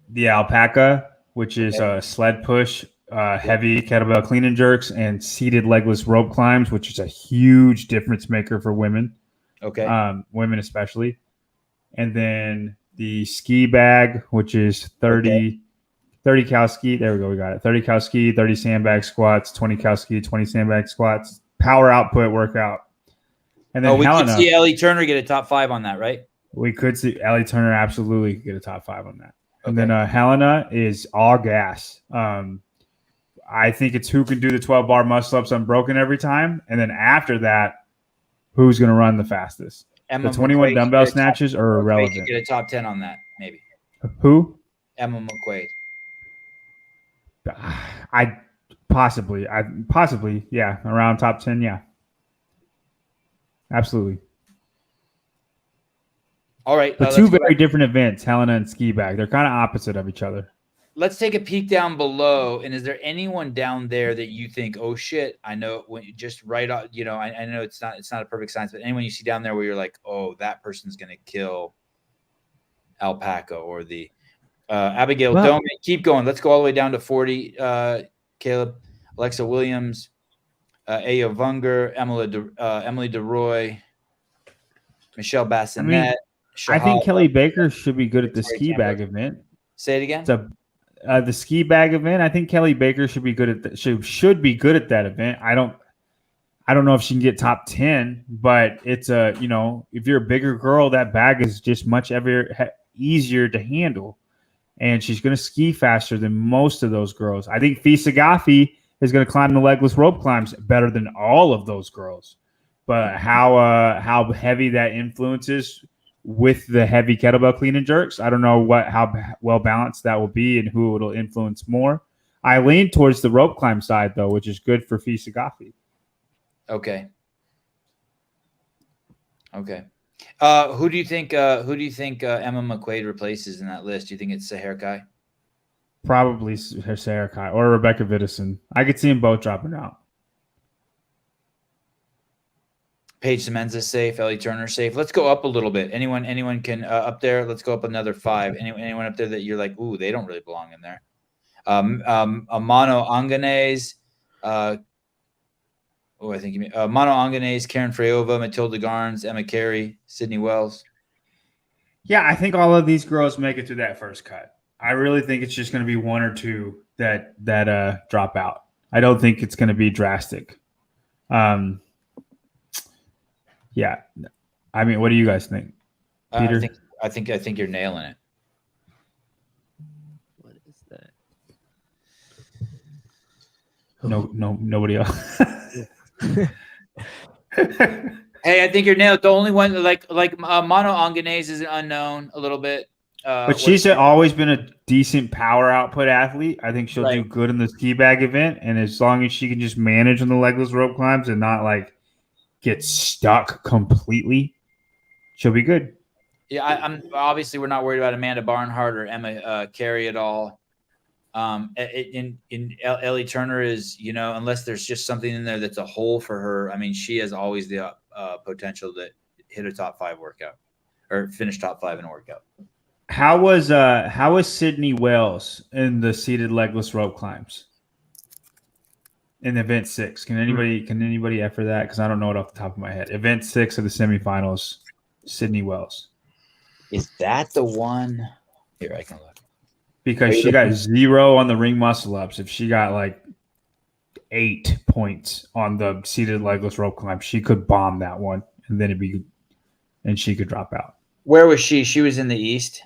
The alpaca, which is a sled push, heavy kettlebell clean and jerks, and seated legless rope climbs, which is a huge difference maker for women. Okay. Women especially. And then the ski bag, which is 30 cow ski. There we go. We got it. 30 cow ski, 30 sandbag squats, 20 cow ski, 20 sandbag squats, power output workout. And then we Helena, could see Ellie Turner get a top 5 on that, right? We could see Ellie Turner absolutely get a top 5 on that. And then Helena is all gas. I think it's who can do the 12 bar muscle ups unbroken every time. And then after that, who's going to run the fastest? Emma The 21 McQuaid, dumbbell get a top- snatches are McQuaid, irrelevant. you get a top 10 on that, maybe. Who? Emma McQuaid. I possibly, yeah, around top 10. Yeah. Absolutely. All right. But two very different events, Helena and ski bag. They're kind of opposite of each other. Let's take a peek down below. And is there anyone down there that you think, oh shit, I know when you just right off, you know, I know it's not a perfect science, but anyone you see down there where you're like, oh, that person's going to kill Alpaca or the Abigail Doman. Keep going. Let's go all the way down to 40. Caleb, Alexa Williams, Ayo Vunger, Emily DeRoy, Michelle Bassinet. I think Kelly Baker should be good at the ski bag event. Say it again. The ski bag event. I think Kelly Baker should be good at should be good at that event. I don't know if she can get top 10, but it's if you're a bigger girl, that bag is just much easier to handle, and she's going to ski faster than most of those girls. I think Fisa Gaffi is going to climb the legless rope climbs better than all of those girls, but how heavy that influences with the heavy kettlebell clean and jerks, I don't know how well balanced that will be and who it'll influence more. I lean towards the rope climb side though, which is good for Fisa Gaffi. Okay. Who do you think Emma McQuaid replaces in that list? Do you think it's Sahar Kai? Probably Sahar Kai or Rebecca Vidison. I could see them both dropping out. Paige Semenza safe. Ellie Turner safe. Let's go up a little bit. Anyone can up there. Let's go up another 5. Anyone up there that you're like, ooh, they don't really belong in there. Amano Anganese. I think you mean Mano Anganese, Karen Freyova, Matilda Garns, Emma Carey, Sydney Wells. Yeah, I think all of these girls make it through that first cut. I really think it's just going to be one or two that drop out. I don't think it's going to be drastic. Yeah, I mean, what do you guys think, Peter? I think you're nailing it. What is that? Nobody else. Hey, I think you're nailed. The only one like Mano Anganese is an unknown a little bit. But she's always been a decent power output athlete. I think she'll do good in the ski bag event, and as long as she can just manage on the legless rope climbs and not like get stuck completely, she'll be good. Yeah, I'm obviously we're not worried about Amanda Barnhart or Emma Carey at all. In Ellie Turner is, unless there's just something in there that's a hole for her. I mean, she has always the potential to hit a top 5 workout or finish top 5 in a workout. How was Sydney Wells in the seated legless rope climbs in event 6? Can anybody effort that? Because I don't know it off the top of my head. Event 6 of the semifinals, Sydney Wells. Is that the one? Here, I can look. Because she got 0 on the ring muscle ups. If she got like 8 points on the seated legless rope climb, she could bomb that one, and then she could drop out. Where was she? She was in the East.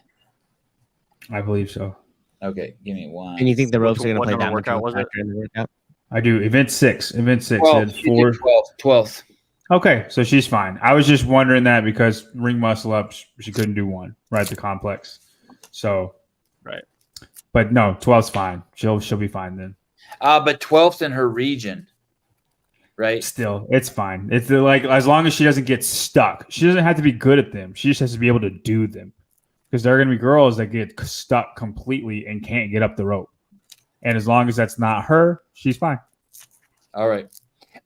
I believe so. Okay, give me one. And you think the ropes are going to play down workout was it? in the workout? I do. Event 6. 12th. 12th. Okay, so she's fine. I was just wondering that because ring muscle ups, she couldn't do one, right? The complex. So, right. But no, 12's fine. She'll be fine then. But 12th in her region, right? Still, it's fine. It's like as long as she doesn't get stuck. She doesn't have to be good at them. She just has to be able to do them. Because there are going to be girls that get stuck completely and can't get up the rope. And as long as that's not her, she's fine. All right.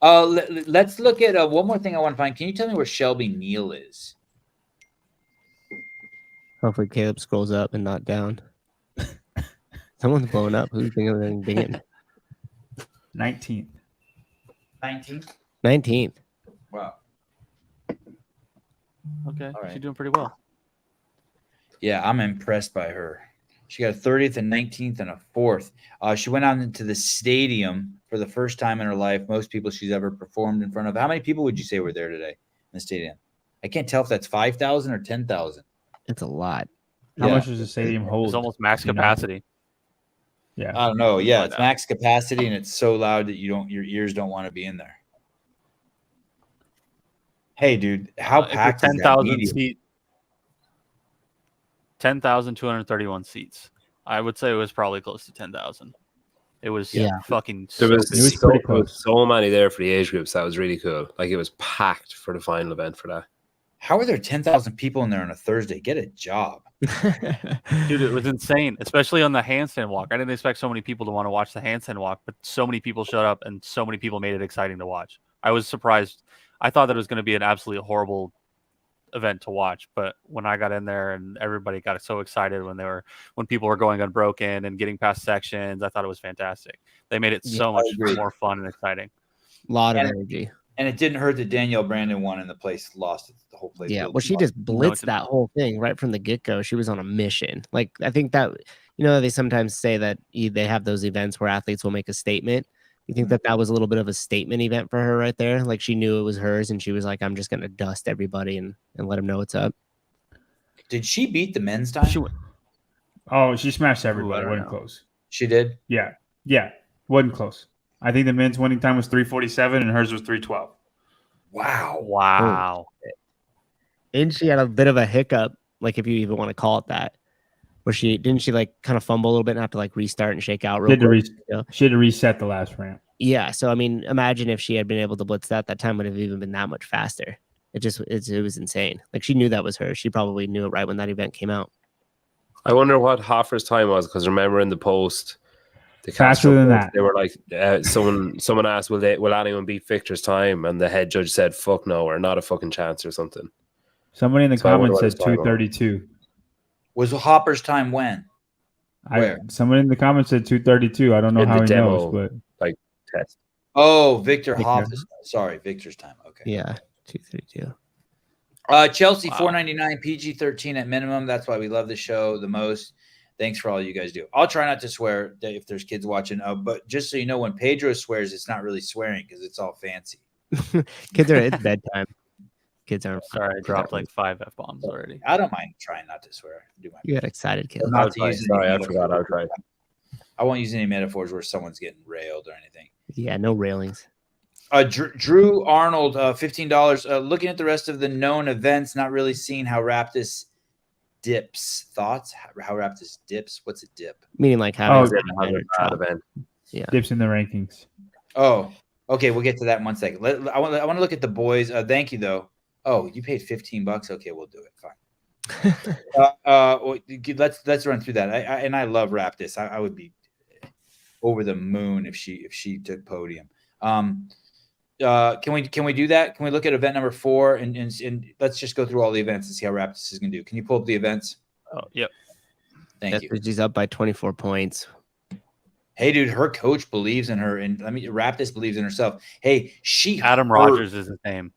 Let's look at one more thing I want to find. Can you tell me where Shelby Neal is? Hopefully Caleb scrolls up and not down. Someone's blowing up. Who's dinging? 19th. 19th. Wow. Okay, All right. she's doing pretty well. Yeah, I'm impressed by her. She got a 30th and 19th and a 4th. She went out into the stadium for the first time in her life. Most people she's ever performed in front of. How many people would you say were there today in the stadium? I can't tell if that's 5,000 or 10,000. It's a lot. How much does the stadium hold? It's almost max capacity. Yeah. I don't know. Yeah, it's Find out. max capacity and it's so loud that your ears don't want to be in there. Hey, dude, how It's a packed is that 10,000 medium? seat, 10,231 seats. I would say it was probably close to 10,000. It was Yeah. fucking There so was, busy. was pretty there was close. so many there for the age groups. That was really cool. Like it was packed for the final event for that. How are there 10,000 people in there on a Thursday? Get a job. Dude, it was insane, especially on the handstand walk. I didn't expect so many people to want to watch the handstand walk, but so many people showed up and so many people made it exciting to watch. I was surprised. I thought that it was going to be an absolutely horrible event to watch, but when I got in there and everybody got so excited when people were going unbroken and getting past sections, I thought it was fantastic. They made it so much agree. more fun and exciting. Lot of And- energy. And it didn't hurt that Danielle Brandon won and the place lost it. The whole place. Yeah, blew well, she up. just it blitzed didn't. that whole thing right from the get-go. She was on a mission. Like, I think that, they sometimes say that they have those events where athletes will make a statement. You think that was a little bit of a statement event for her right there? Like, she knew it was hers, and she was like, I'm just going to dust everybody and let them know what's up. Did she beat the men's time? Oh, she smashed everybody. Ooh, I don't Wasn't know. close. She did. Yeah. Wasn't close. I think the men's winning time was 3:47 and hers was 3:12. Wow. Wow. And she had a bit of a hiccup, like if you even want to call it that, where didn't she like kind of fumble a little bit and have to like restart and shake out real quick? She had to reset the last ramp. Yeah. So, I mean, imagine if she had been able to blitz that time would have even been that much faster. It was insane. Like, she knew that was her. She probably knew it right when that event came out. I wonder what Hoffer's time was, because remember in the post, the Faster Castro than post, that. they were like, someone asked, will anyone beat Victor's time? And the head judge said, fuck no, or not a fucking chance or something. Somebody in the So I wonder comments what said his time was. 2:32. Was Hopper's time when? Where? Somebody in the comments said 2:32. I don't know In how the he demo. knows, but Test. Oh, Victor Victor. Hoffer's. Sorry, Victor's time. Okay. Yeah. 232. Chelsea, Wow. $4.99, PG-13 at minimum. That's why we love the show the most. Thanks for all you guys do. I'll try not to swear if there's kids watching. But just so you know, when Pedro swears, it's not really swearing because it's all fancy. Kids it's bedtime. Kids aren't. Sorry, I dropped like 5 F-bombs already. I don't mind trying not to swear. Do my You got excited, kid. Not I'll to try. use any Sorry, I metaphor. forgot. I'll try. I won't use any metaphors where someone's getting railed or anything. Yeah, no railings. Drew Arnold, $15. Looking at the rest of the known events, not really seeing how Raptus dips. Thoughts? How Raptus dips? What's a dip? Meaning like Oh, having Bad event. yeah. dips in the rankings. Oh, okay. We'll get to that in 1 second. I want to look at the boys. Thank you, though. Oh, you paid $15. Okay, we'll do it. Fine. Let's run through that. I love Raptus. I would be over the moon if she took podium. Can we do that? Can we look at event number 4 and let's just go through all the events and see how Raptus is going to do? Can you pull up the events? Oh, yep. Thank you. She's up by 24 points. Hey, dude, her coach believes in her, and Raptus believes in herself. Hey, Adam Rogers is his name.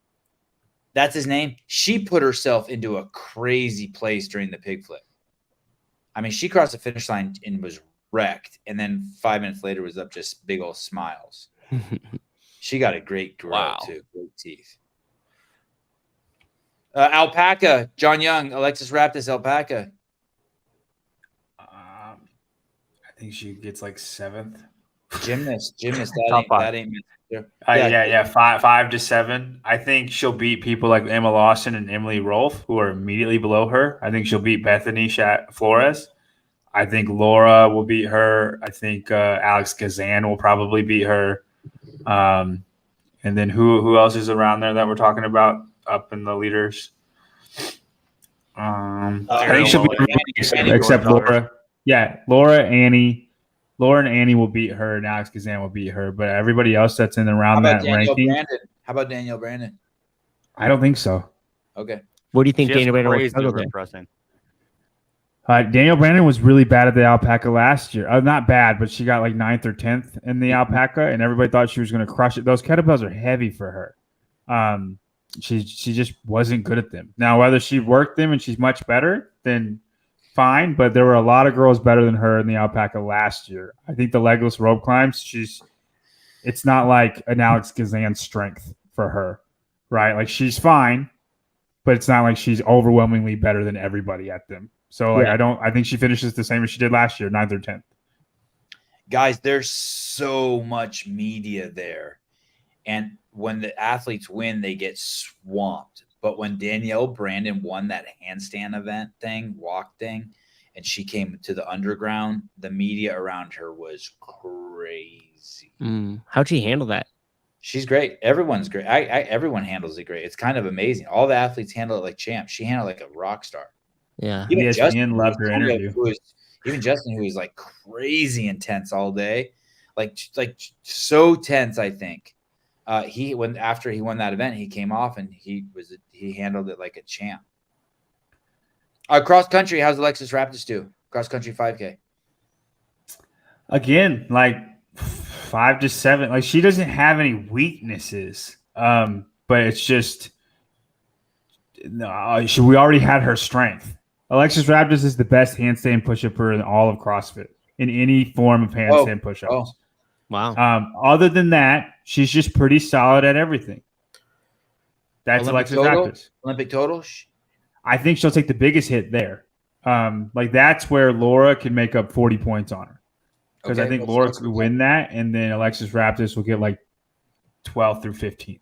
That's his name. She put herself into a crazy place during the pig flip. I mean, she crossed the finish line and was wrecked, and then 5 minutes later was up just big old smiles. She got a great grill, Wow. too. Great teeth. Alpaca, John Young, Alexis Raptus, Alpaca. I think she gets like 7th. Gymnast. Top 5. That ain't Yeah, 5 to 7. I think she'll beat people like Emma Lawson and Emily Rolfe, who are immediately below her. I think she'll beat Bethany Flores. I think Laura will beat her. I think Alex Kazan will probably beat her. And then who else is around there that we're talking about up in the leaders? I think she'll beat except Laura. Yeah, Laura and Annie will beat her, and Alex Kazan will beat her. But everybody else that's in around that ranking, How about Danielle Brandon? I don't think so. Okay. What do you think She has Daniel Brandon would crazy struggle there? overpressing. Danielle Brandon was really bad at the Alpaca last year. Not bad, but she got like 9th or 10th in the Alpaca, and everybody thought she was going to crush it. Those kettlebells are heavy for her. She just wasn't good at them. Now, whether she worked them and she's much better, then fine. But there were a lot of girls better than her in the Alpaca last year. I think the legless rope climbs, it's not like an Alex Kazan strength for her, right? Like she's fine, but it's not like she's overwhelmingly better than everybody at them. So like I think she finishes the same as she did last year, 9th or 10th. Guys, there's so much media there. And when the athletes win, they get swamped. But when Danielle Brandon won that handstand walk thing, and she came to the underground, the media around her was crazy. How'd she handle that? She's great. Everyone's great. Everyone handles it great. It's kind of amazing. All the athletes handle it like champs. She handled it like a rock star. Yeah. Even ESPN loved her interview. Even Justin, who was like crazy intense all day, like so tense. I think after he won that event, he came off and he handled it like a champ. Cross country, how's Alexis Raptis do? Cross country 5K. Again, like 5 to 7. Like she doesn't have any weaknesses, but it's just we already had her strength. Alexis Raptis is the best handstand push-upper in all of CrossFit in any form of handstand push-ups. Oh. Wow. Other than that, she's just pretty solid at everything. That's Alexis Raptis. Olympic total? I think she'll take the biggest hit there. Like that's where Laura can make up 40 points on her. Because I think Laura could win that, and then Alexis Raptis will get like 12 through 15.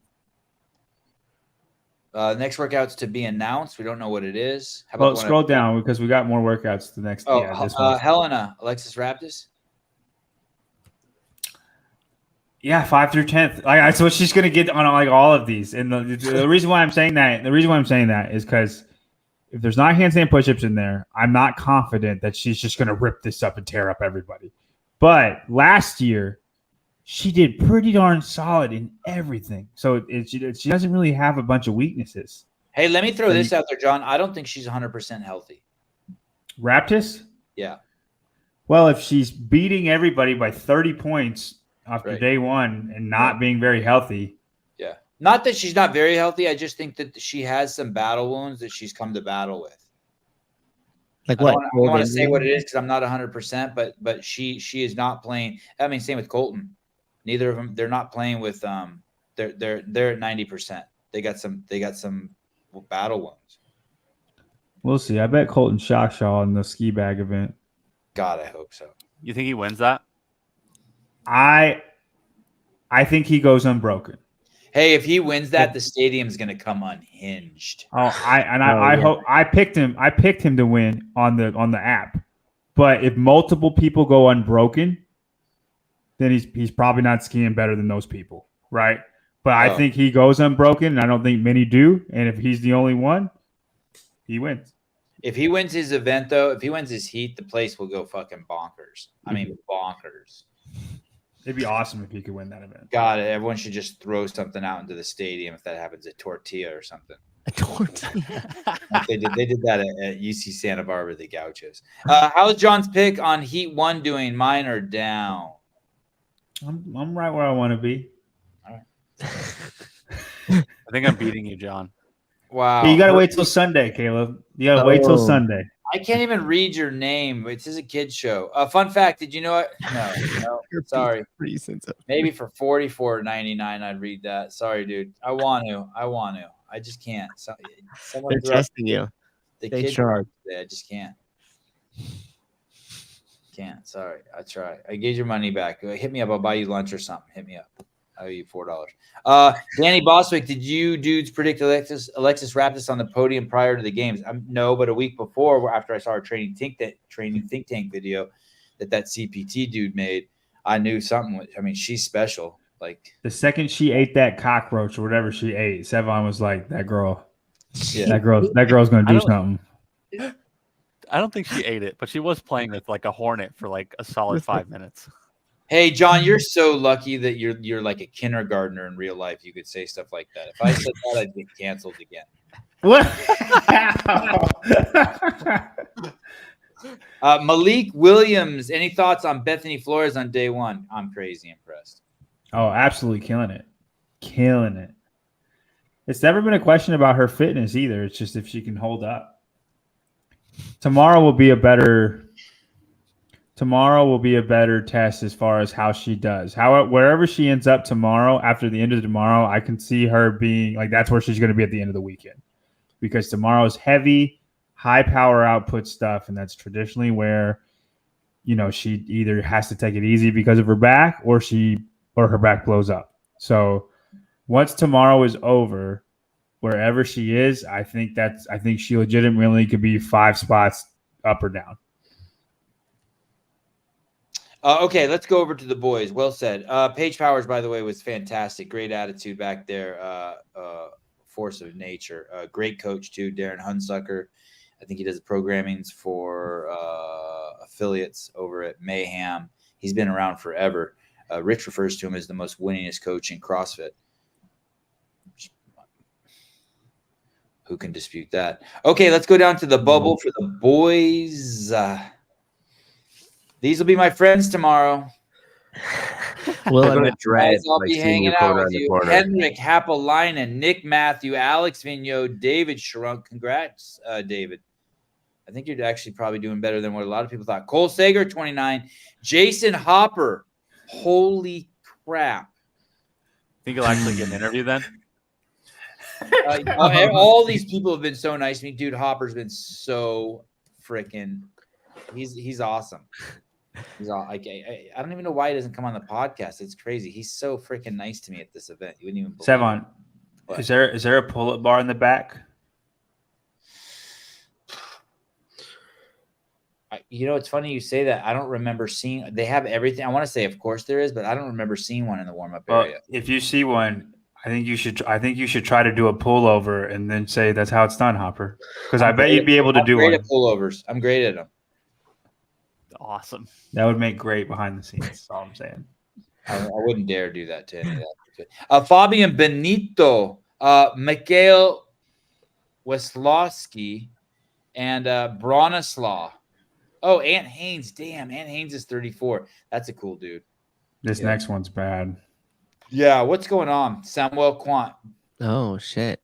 Next workout's to be announced. We don't know what it is. How about scroll down because we got more workouts the next. This one. Helena, Alexis Raptis. Yeah, 5 through 10th. So she's going to get on like all of these, and the reason why I'm saying that, is because if there's not handstand push-ups in there, I'm not confident that she's just going to rip this up and tear up everybody. But last year, she did pretty darn solid in everything. So she doesn't really have a bunch of weaknesses. Hey, let me throw this out there, John. I don't think she's 100% healthy. Raptis? Yeah. Well, if she's beating everybody by 30 points after day one and not being very healthy. Yeah. Not that she's not very healthy. I just think that she has some battle wounds that she's come to battle with. Like what? I don't want to say what it is because I'm not 100%, but she is not playing. I mean, same with Colton. Neither of them. They're not playing with They're at 90%. They got some battle wounds. We'll see. I bet Colton Shockshaw in the ski bag event. God, I hope so. You think he wins that? I think he goes unbroken. Hey, if he wins that, the stadium's going to come unhinged. I hope I picked him. I picked him to win on the app. But if multiple people go unbroken, then he's probably not skiing better than those people, right? But I think he goes unbroken, and I don't think many do. And if he's the only one, he wins. If he wins his event, though, if he wins his heat, the place will go fucking bonkers. I mean, bonkers. It'd be awesome if he could win that event. God, everyone should just throw something out into the stadium if that happens, a tortilla or something. A tortilla. They did that at UC Santa Barbara, the Gauchos. How's John's pick on Heat 1 doing? Mine are down. I'm right where I want to be. All right. I think I'm beating you, John. Wow. You got to wait till Sunday, Caleb. You got to wait till Sunday. I can't even read your name. This is a kid's show. Fun fact, did you know it? No, sorry. Maybe for $44.99 I'd read that. Sorry, dude. I want to. I just can't. They're testing you. They charge. I just can't. Sorry. I try. I gave your money back. Hit me up. I'll buy you lunch or something. Hit me up. I owe you $4. Danny Boswick, did you dudes predict Alexis Raptis on the podium prior to the games? No, but a week before, after I saw our training think tank video that CPT dude made, I knew something. I mean, she's special. Like the second she ate that cockroach or whatever she ate, Sevan was like, "That girl, that girl's gonna do something." I don't think she ate it, but she was playing with like a hornet for like a solid 5 minutes. Hey, John, you're so lucky that you're like a kindergartner in real life. You could say stuff like that. If I said that, I'd get canceled again. What? Malik Williams, any thoughts on Bethany Flores on day one? I'm crazy impressed. Oh, absolutely killing it. It's never been a question about her fitness either. It's just if she can hold up. Tomorrow will be a better test as far as how she does. Wherever she ends up tomorrow, after the end of tomorrow, I can see her being like that's where she's going to be at the end of the weekend, because tomorrow is heavy, high power output stuff, and that's traditionally where she either has to take it easy because of her back or her back blows up. So once tomorrow is over, wherever she is, I think she legitimately could be 5 spots up or down. Okay, let's go over to the boys. Well said. Paige Powers, by the way, was fantastic. Great attitude back there. Force of nature. Great coach too, Darren Hunsucker. I think he does the programmings for affiliates over at Mayhem. He's been around forever. Rich refers to him as the most winningest coach in CrossFit. Who can dispute that? Okay, let's go down to the bubble for the boys. These will be my friends tomorrow. Well, Guys, I'll be hanging out with you. Henrik Hapalainen, Nick Matthew, Alex Vigneault, David Shrunk. Congrats, David. I think you're actually probably doing better than what a lot of people thought. Cole Sager, 29. Jason Hopper. Holy crap. Think you'll actually get an interview then? All these people have been so nice to me. Dude, Hopper's been so freaking – he's awesome. He's all like, I don't even know why he doesn't come on the podcast. It's crazy. He's so freaking nice to me at this event. You wouldn't even believe Sevan, it. is there a pull-up bar in the back? It's funny you say that. I don't remember seeing – they have everything. I want to say, of course there is, but I don't remember seeing one in the warm-up area. If you see one, I think you should try to do a pullover and then say that's how it's done, Hopper. Because I bet you'd be able to do one. I'm great at pullovers. I'm great at them. Awesome. That would make great behind the scenes. That's all I'm saying. I wouldn't dare do that to any of that. Fabian Benito, Mikhail Weslowski, and Bronislaw. Oh, Ant Haynes. Damn, Ant Haynes is 34. That's a cool dude. This next one's bad. Yeah, what's going on? Samuel Quant. Oh, shit.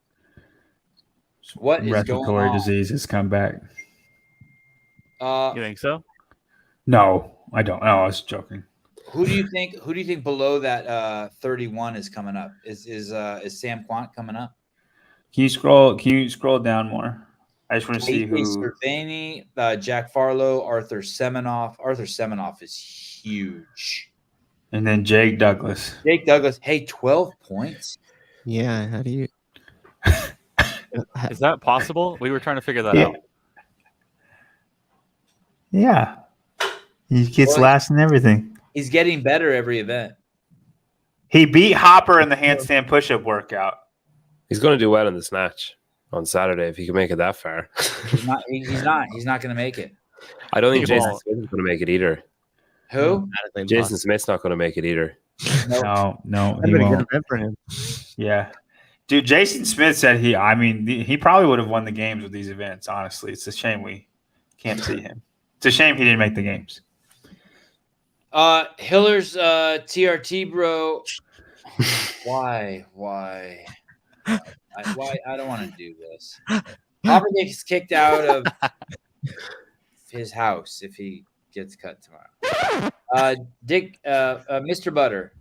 What is going on? Respiratory disease has come back. You think so? No, I don't. No, I was joking. Who do you think below that 31 is coming up? Is Sam Quant coming up? Can you scroll down more? I just want to see who. Cervini, Jack Farlow, Arthur Semenoff. Arthur Semenoff is huge. And then Jake Douglas. Hey, 12 points. Yeah, how do you? Is that possible? We were trying to figure that out. Yeah. He gets last in everything. He's getting better every event. He beat Hopper in the handstand push-up workout. He's going to do well in the snatch on Saturday if he can make it that far. He's not going to make it. I don't think Jason Smith is going to make it either. Who? Jason Smith's not going to make it either. No, He won't. Good for him. Yeah. Dude, Jason Smith said he probably would have won the games with these events, honestly. It's a shame we can't see him. It's a shame he didn't make the games. Hiller's TRT bro. Why? I don't want to do this. Hopper gets kicked out of his house if he gets cut tomorrow. Dick, Mr. Butter,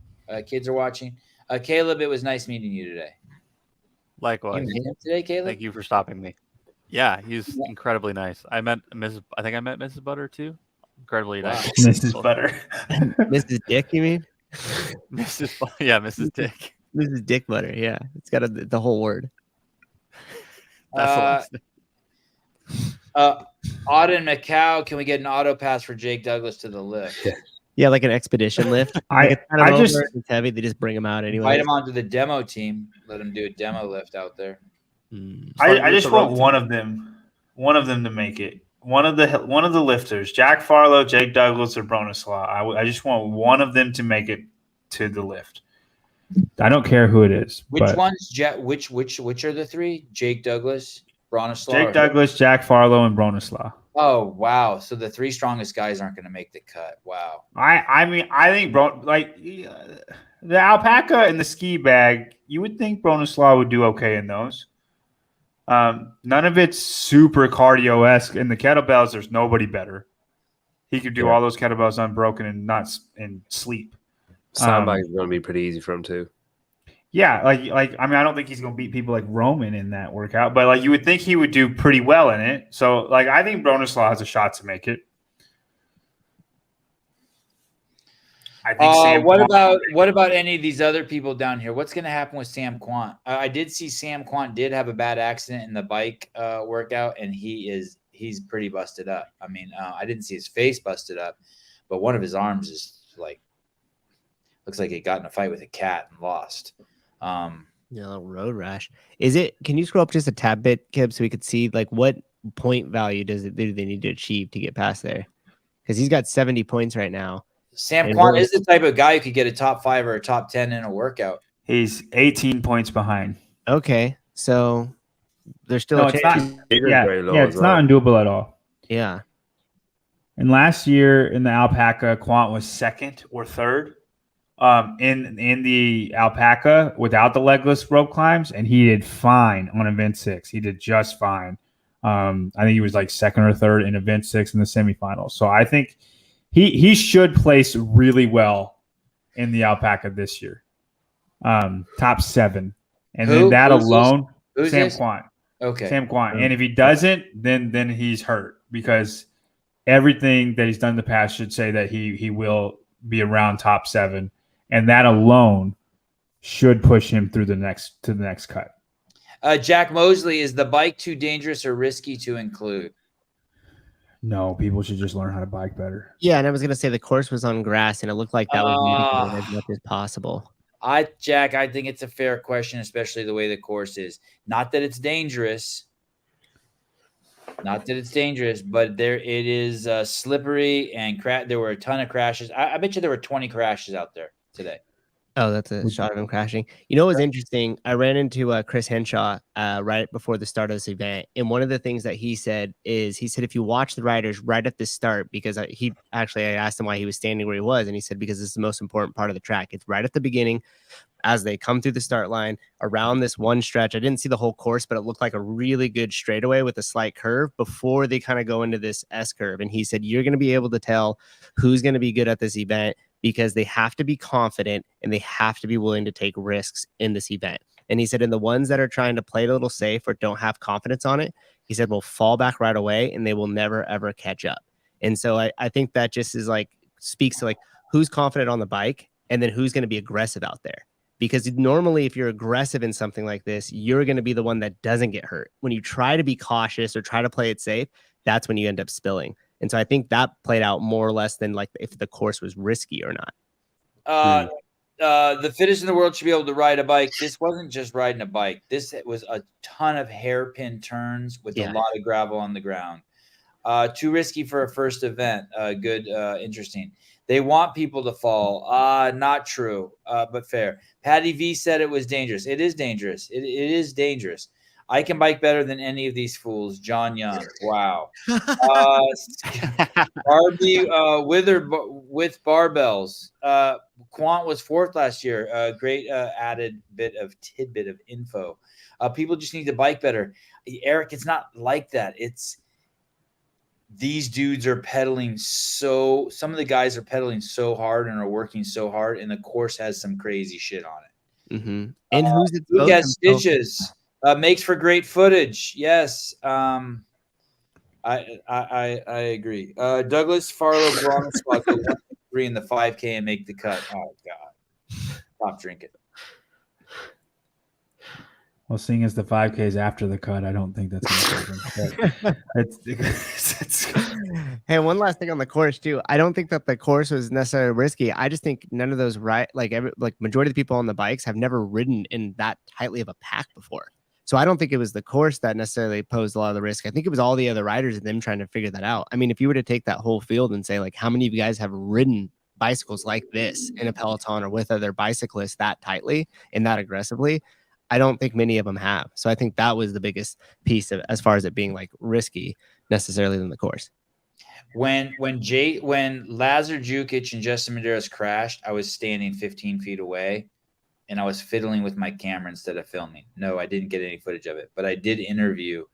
kids are watching. Caleb, it was nice meeting you today. Likewise. You met him today, Caleb? Thank you for stopping me. Yeah, he's incredibly nice. I met Mrs. Butter too. Incredibly nice. Mrs. Butter. Mrs. Dick, you mean? Mrs. Dick. Mrs. Dick Butter, yeah. It's got the whole word. That's the last name. Auden Macau, can we get an auto pass for Jake Douglas to the lift? Yeah, like an expedition lift. It's heavy. They just bring him out anyway. Invite him onto the demo team. Let him do a demo lift out there. I just want one of them to make it. One of the lifters, Jack Farlow, Jake Douglas, or Bronislaw. I just want one of them to make it to the lift. I don't care who it is. Which are the three? Jake Douglas, Bronislaw. Jake Douglas, Jack Farlow, and Bronislaw. Oh wow! So the three strongest guys aren't going to make the cut. Wow. I think the alpaca and the ski bag. You would think Bronislaw would do okay in those. None of it's super cardio-esque. In the kettlebells, there's nobody better. He could do all those kettlebells unbroken and not in sleep. Sandbag is going to be pretty easy for him too. Yeah, I don't think he's going to beat people like Roman in that workout, but you would think he would do pretty well in it. So I think Bronislaw has a shot to make it. I think Sam. What about any of these other people down here? What's going to happen with Sam Quant? I did see Sam Quant did have a bad accident in the bike workout, and he's pretty busted up. I mean, I didn't see his face busted up, but one of his arms is like looks like he got in a fight with a cat and lost. Road rash. Can you scroll up just a tad bit, Kib, so we could see like what point value do they need to achieve to get past there? Because he's got 70 points right now. Sam Quant is the type of guy who could get a top 5 or a top 10 in a workout. He's 18 points behind. Okay, so there's still a chance. It's not undoable at all. Yeah. And last year in the Alpaca, Quant was second or third in the Alpaca without the legless rope climbs, and he did fine on Event 6. He did just fine. I think he was like second or third in Event 6 in the semifinals. So I think he should place really well in the Alpaca this year. Top 7. And then that alone, Sam Quant. Okay. Sam Quant. And if he doesn't, then he's hurt, because everything that he's done in the past should say that he will be around top 7. And that alone should push him through the next cut. Jack Mosley, is the bike too dangerous or risky to include? No, people should just learn how to bike better. Yeah, and I was going to say the course was on grass, and it looked like that was mitigated as much as possible. Jack, I think it's a fair question, especially the way the course is. Not that it's dangerous. But it is slippery, and there were a ton of crashes. I bet you there were 20 crashes out there today. Oh, that's a shot of him crashing. You know what was interesting? I ran into Chris Henshaw right before the start of this event. And one of the things that he said if you watch the riders right at the start, because I asked him why he was standing where he was. And he said, because it's the most important part of the track. It's right at the beginning as they come through the start line around this one stretch. I didn't see the whole course, but it looked like a really good straightaway with a slight curve before they kind of go into this S curve. And he said, you're going to be able to tell who's going to be good at this event, because they have to be confident and they have to be willing to take risks in this event. And he said, in the ones that are trying to play it a little safe or don't have confidence on it, he said, will fall back right away and they will never, ever catch up. And so I think that just is like, speaks to like who's confident on the bike and then who's going to be aggressive out there. Because normally if you're aggressive in something like this, you're going to be the one that doesn't get hurt. When you try to be cautious or try to play it safe, that's when you end up spilling. And so I think that played out more or less than like if the course was risky or not. The fittest in the world should be able to ride a bike. This wasn't just riding a bike. This was a ton of hairpin turns with a lot of gravel on the ground. Too risky for a first event. Interesting. They want people to fall. Not true, but fair. Patty V said it was dangerous. It is dangerous. It is dangerous. I can bike better than any of these fools. John Young. Wow. Barbie Wither with barbells. Quant was 4th last year. Great added tidbit of info. People just need to bike better. Eric, it's not like that. It's these dudes are pedaling some of the guys are pedaling so hard and are working so hard, and the course has some crazy shit on it. Mm-hmm. And who's it? Who gets stitches? Makes for great footage. Yes. I agree. Douglas Farlow Bronx spot go 1-3 in the 5K and make the cut. Oh God. Stop drinking. Well, seeing as the 5K is after the cut, I don't think that's going to happen. Hey, one last thing on the course too. I don't think that the course was necessarily risky. I just think none of those majority of the people on the bikes have never ridden in that tightly of a pack before. So I don't think it was the course that necessarily posed a lot of the risk. I think it was all the other riders and them trying to figure that out. I mean, if you were to take that whole field and say, like, how many of you guys have ridden bicycles like this in a peloton or with other bicyclists that tightly and that aggressively, I don't think many of them have. So I think that was the biggest piece of, as far as it being like risky necessarily than the course. When Lazar Jukic and Justin Medeiros crashed, I was standing 15 feet away. And I was fiddling with my camera instead of filming. No, I didn't get any footage of it, but I did interview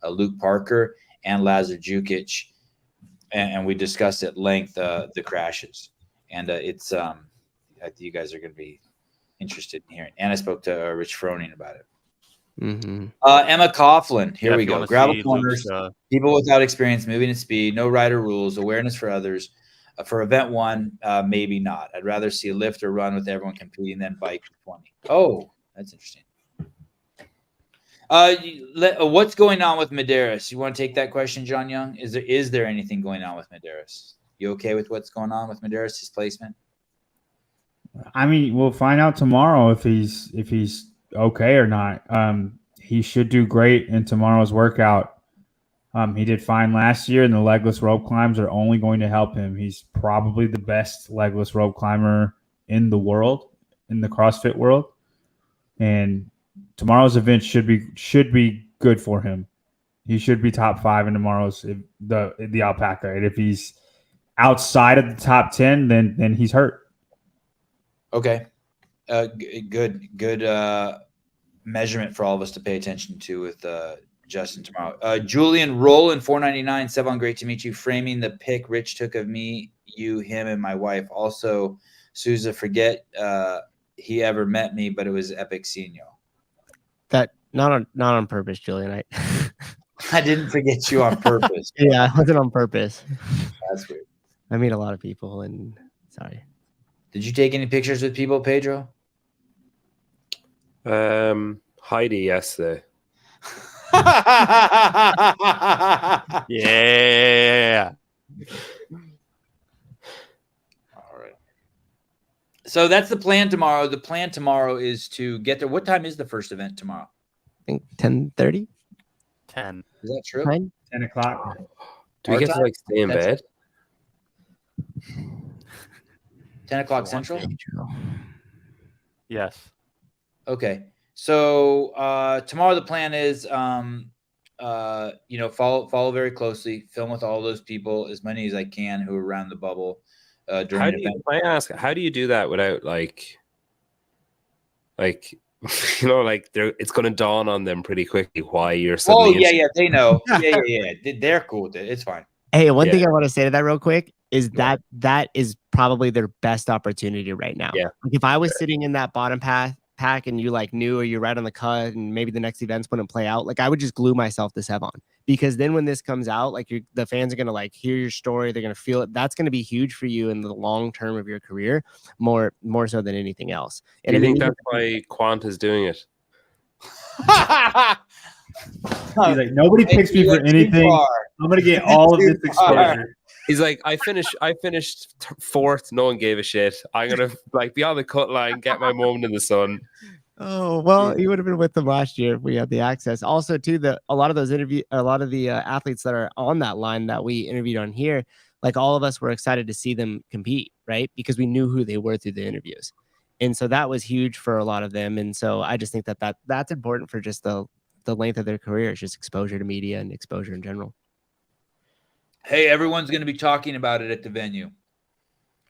Luke Parker and Lazar Jukic, and we discussed at length the crashes. And it's I think you guys are going to be interested in hearing. And I spoke to Rich Froning about it. Mm-hmm. Emma Coughlin, here we go. Gravel corners, Luke's, people without experience, moving at speed, no rider rules, awareness for others. For event 1, maybe not. I'd rather see a lift or run with everyone competing than bike 20. Oh, that's interesting. What's going on with Medeiros? You want to take that question, John Young? Is there anything going on with Medeiros? You okay with what's going on with Medeiros, his placement? I mean, we'll find out tomorrow if he's okay or not. He should do great in tomorrow's workout. He did fine last year, and the legless rope climbs are only going to help him. He's probably the best legless rope climber in the world, in the CrossFit world. And tomorrow's event should be good for him. He should be top 5 in tomorrow's the alpaca. And if he's outside of the top 10, then he's hurt. Okay. Good measurement for all of us to pay attention to with Justin tomorrow. Julian Roland, $4.99. Sevan, great to meet you. Framing the pic Rich took of me, you, him, and my wife. Also, Souza, forget he ever met me, but it was epic seeing you. That not on purpose, Julian. I didn't forget you on purpose. Yeah, it wasn't on purpose. That's weird. I meet a lot of people, and sorry. Did you take any pictures with people, Pedro? Heidi yesterday. Yeah. All right. So that's the plan tomorrow. The plan tomorrow is to get there. What time is the first event tomorrow? I think 10:30. 10. Is that true? 9? 10 o'clock. Do we get to stay in bed? 10 o'clock Central? Yes. Okay. So tomorrow the plan is follow very closely, film with all those people, as many as I can who are around the bubble during the event. I ask, how do you do that without it's going to dawn on them pretty quickly why you're suddenly they know. Yeah. They're cool with it. It's fine. Hey, one thing I want to say to that real quick is that is probably their best opportunity right now. Yeah. Like if I was sitting in that bottom pack and you knew, or you're right on the cut and maybe the next events wouldn't play out, I would just glue myself to Sevan, because then when this comes out, the fans are going to hear your story. They're going to feel it. That's going to be huge for you in the long term of your career, more so than anything else. And I think that's why Quant is doing it. He's like, nobody picks me for anything. I'm going to get all of this exposure. He's like, I finished 4th. No one gave a shit. I'm going to be on the cut line, get my moment in the sun. Oh, well, you would have been with them last year if we had the access. Also, too, a lot of the athletes that are on that line that we interviewed on here, all of us were excited to see them compete, right? Because we knew who they were through the interviews. And so that was huge for a lot of them. And so I just think that's important for just the length of their career. It's just exposure to media and exposure in general. Hey, everyone's going to be talking about it at the venue.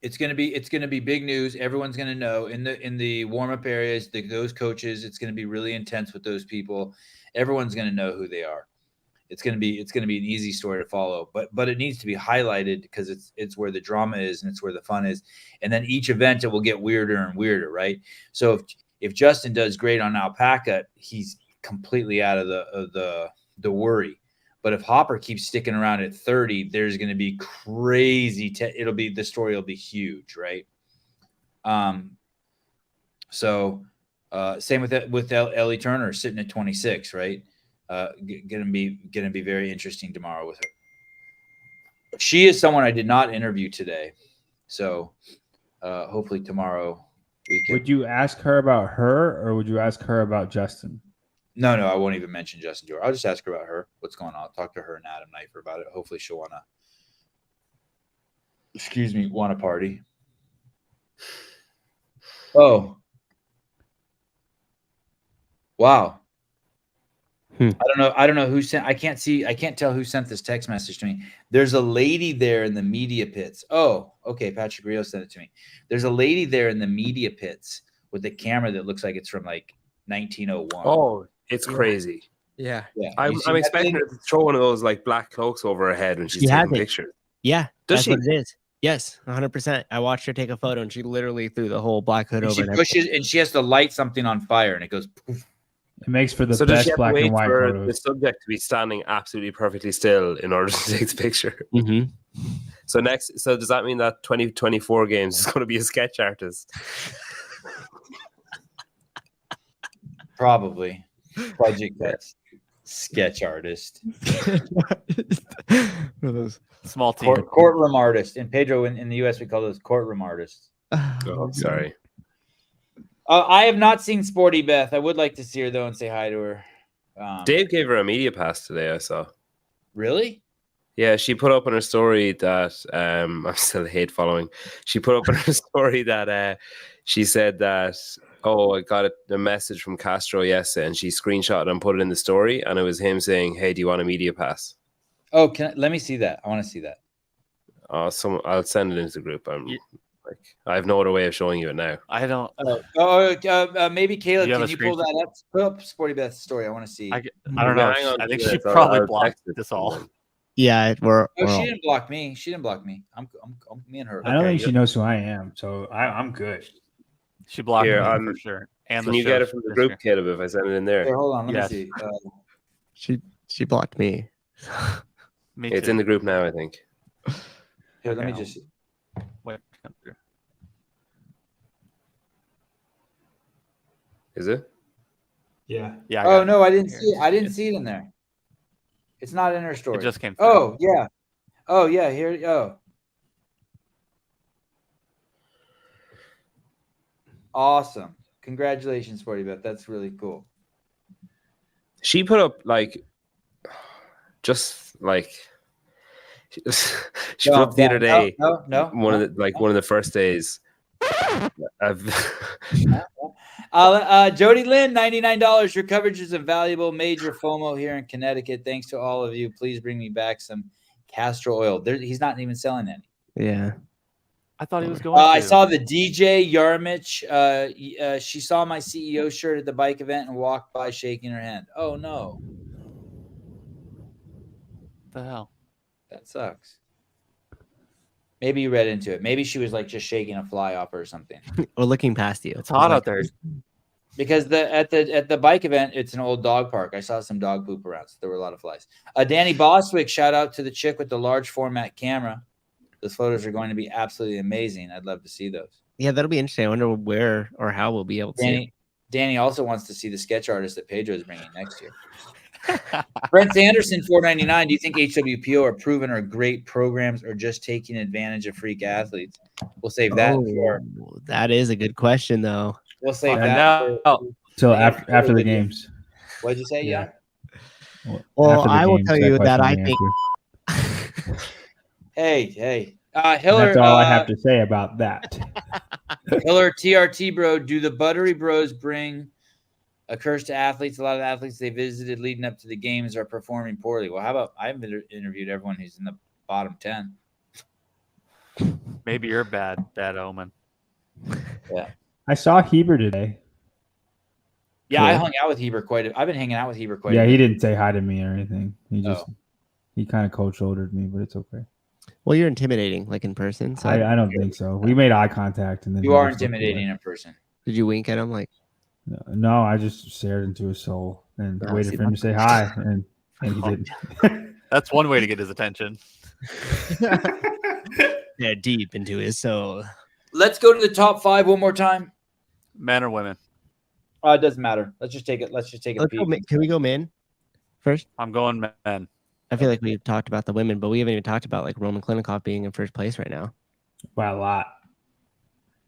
It's going to be big news. Everyone's going to know in the warm-up areas, those coaches, it's going to be really intense with those people. Everyone's going to know who they are. It's going to be an easy story to follow, but it needs to be highlighted because it's where the drama is and it's where the fun is. And then each event, it will get weirder and weirder, right? So if Justin does great on alpaca, he's completely out of the worry. But if Hopper keeps sticking around at 30, there's going to be crazy. The story will be huge, right? So same with Ellie Turner sitting at 26, right? Going to be very interesting tomorrow with her. She is someone I did not interview today, so hopefully tomorrow we can. Would you ask her about her, or would you ask her about Justin? No, I won't even mention Justin to her. I'll just ask her about her. What's going on? I'll talk to her and Adam Knifer about it. Hopefully she'll want to party. Oh. Wow. I don't know who sent. I can't tell who sent this text message to me. There's a lady there in the media pits. Oh, okay. Patrick Rio sent it to me. There's a lady there in the media pits with a camera that looks like it's from 1901. Oh, it's crazy. Yeah. I'm expecting her to throw one of those black cloaks over her head when she's taking pictures. Yeah. Does she? What it is. Yes, 100%. I watched her take a photo and she literally threw the whole black hood over. She pushes and she has to light something on fire and it goes poof. It makes for the best black and white photos. The subject to be standing absolutely perfectly still in order to take the picture. Mm-hmm. So does that mean that 2024 games is going to be a sketch artist? Probably. Budget cuts. Sketch artist. Small team. Courtroom artist. And Pedro, in the US, we call those courtroom artists. Oh, sorry. I have not seen Sporty Beth. I would like to see her, though, and say hi to her. Dave gave her a media pass today, I saw. Really? Yeah, she put up on her story that I'm still hate following. She put up on her story that she said that, I got a message from Castro yesterday, and she screenshot and put it in the story, and it was him saying, "Hey, do you want a media pass?" Oh, let me see that. I want to see that. I'll send it into the group. I have no other way of showing you it now. I don't. Maybe Caleb, You have can a you pull that up? Put up Sporty Beth's story. I want to see. I don't know. Hang on I think to she it. probably I'll blocked text it. this all. Yeah, She didn't block me. She didn't block me. I'm me and her. I don't Okay, think she knows who I am, so I'm good. She blocked Here, me for sure. And Can the you get show it from the this group, year. Caleb, if I send it in there? Here, hold on. Let Yes. me see. She blocked me. Me It's too. in the group now, I think. Here, let me Okay, just. Wait, come through. Is it? Yeah. Yeah. I Oh got it. no, I didn't Here. see it. I didn't see it in there. It's not in her story. It just came through. Oh yeah. Oh yeah. Here. Oh. Awesome. Congratulations, Sporty Beth. That's really cool. She put up she put up the other day. No. One of the first days. Jody Lynn, $99. Your coverage is invaluable. Major FOMO here in Connecticut. Thanks to all of you. Please bring me back some castor oil. He's not even selling any. Yeah. I thought he was going. I saw the DJ Yarmich. She saw my CEO shirt at the bike event and walked by shaking her hand. Oh no, What the hell? that sucks. Maybe you read into it. Maybe she was like just shaking a fly off her or something. Or looking past you. It's hot out there. Because at the bike event, it's an old dog park. I saw some dog poop around, so there were a lot of flies. Danny Boswick, shout out to the chick with the large format camera. Those photos are going to be absolutely amazing. I'd love to see those. Yeah, that'll be interesting. I wonder where or how we'll be able to see it. Danny also wants to see the sketch artist that Pedro is bringing next year. Brent Sanderson, $4.99. Do you think HWPO are proven or great programs or just taking advantage of freak athletes? We'll save that for. That is a good question, though. We'll save I that know. Till after the games. What'd you say, Yeah. Well, After the I will games, tell that you that question I will think. answer. Hey. Hiller, That's all I have to say about that. Hiller TRT bro, do the buttery bros bring a curse to athletes? A lot of athletes they visited leading up to the games are performing poorly. Well, how about I've interviewed everyone who's in the bottom 10. Maybe you're bad omen. Yeah. I saw Heber today. Yeah, Cool. I hung out with Heber I've been hanging out with Heber quite a Yeah, bit. he didn't say hi to me or anything. He kind of cold shouldered me, but it's okay. Well, you're intimidating, like in person. So I don't think so. We made eye contact, and then You he are just looked intimidating away. in person. did you wink at him? Like, No, I just stared into his soul and Oh, waited see, for him to say hi, and he didn't. That's one way to get his attention. yeah, deep into his soul. Let's go to the top 5 one more time. Men or women? It doesn't matter. Let's just take it. Let's just take a Let's go, peek. can we go men first? I'm going men. I feel like we've talked about the women, but we haven't even talked about like Roman Klinikov being in first place right now. By a lot.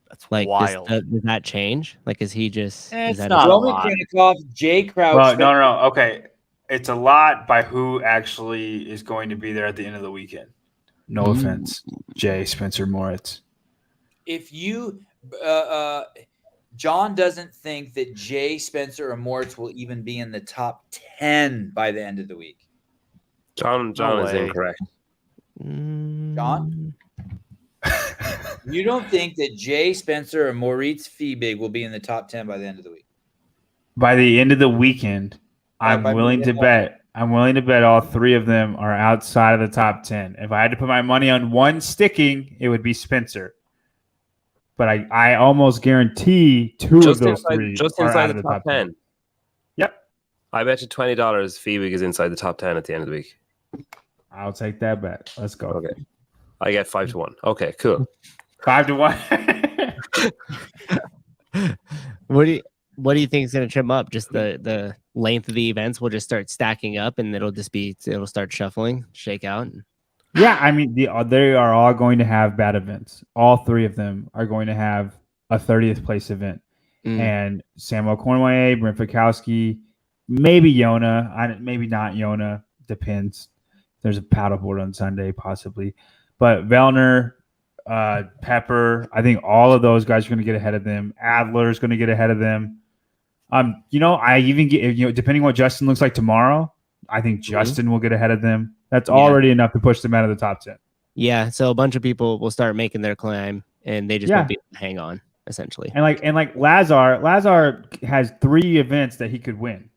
That's Like, wild. does that change? Like, is he just? It's is that not a Roman lot. Klinikov, Jay Crouch. Well, no. Okay, it's a lot by who actually is going to be there at the end of the weekend. No Ooh. offense, Jay Spencer Moritz. If you, John doesn't think that Jay, Spencer, or Moritz will even be in the top 10 by the end of the week. John No is way. incorrect. John? You don't think that Jay, Spencer, or Moritz Fiebig will be in the top 10 by the end of the week? By the end of the weekend, I'm by willing to the- bet. I'm willing to bet all 3 of them are outside of the top 10. If I had to put my money on one sticking, it would be Spencer. But I almost guarantee 2 of those 3 just are inside out of the the top 10. Yep. I bet you $20 Fiebig is inside the top 10 at the end of the week. I'll take that bet. Let's go. Okay. I get 5-1. Okay, cool. 5-1. What do you think is going to trip them up? Just the length of the events will just start stacking up, and it'll start shuffling, shake out. Yeah, I mean, they are all going to have bad events. All three of them are going to have a 30th place event. And Samuel Cornway, Brent Fikowski, maybe Yona, maybe not Yona, depends. There's a paddleboard on Sunday, possibly. But Vellner, Pepper, I think all of those guys are going to get ahead of them. Adler's going to get ahead of them. I even get, depending what Justin looks like tomorrow, I think Justin will get ahead of them. That's already enough to push them out of the top 10. Yeah, so a bunch of people will start making their climb, and they just won't be able to hang on, essentially. And like Lazar has 3 events that he could win,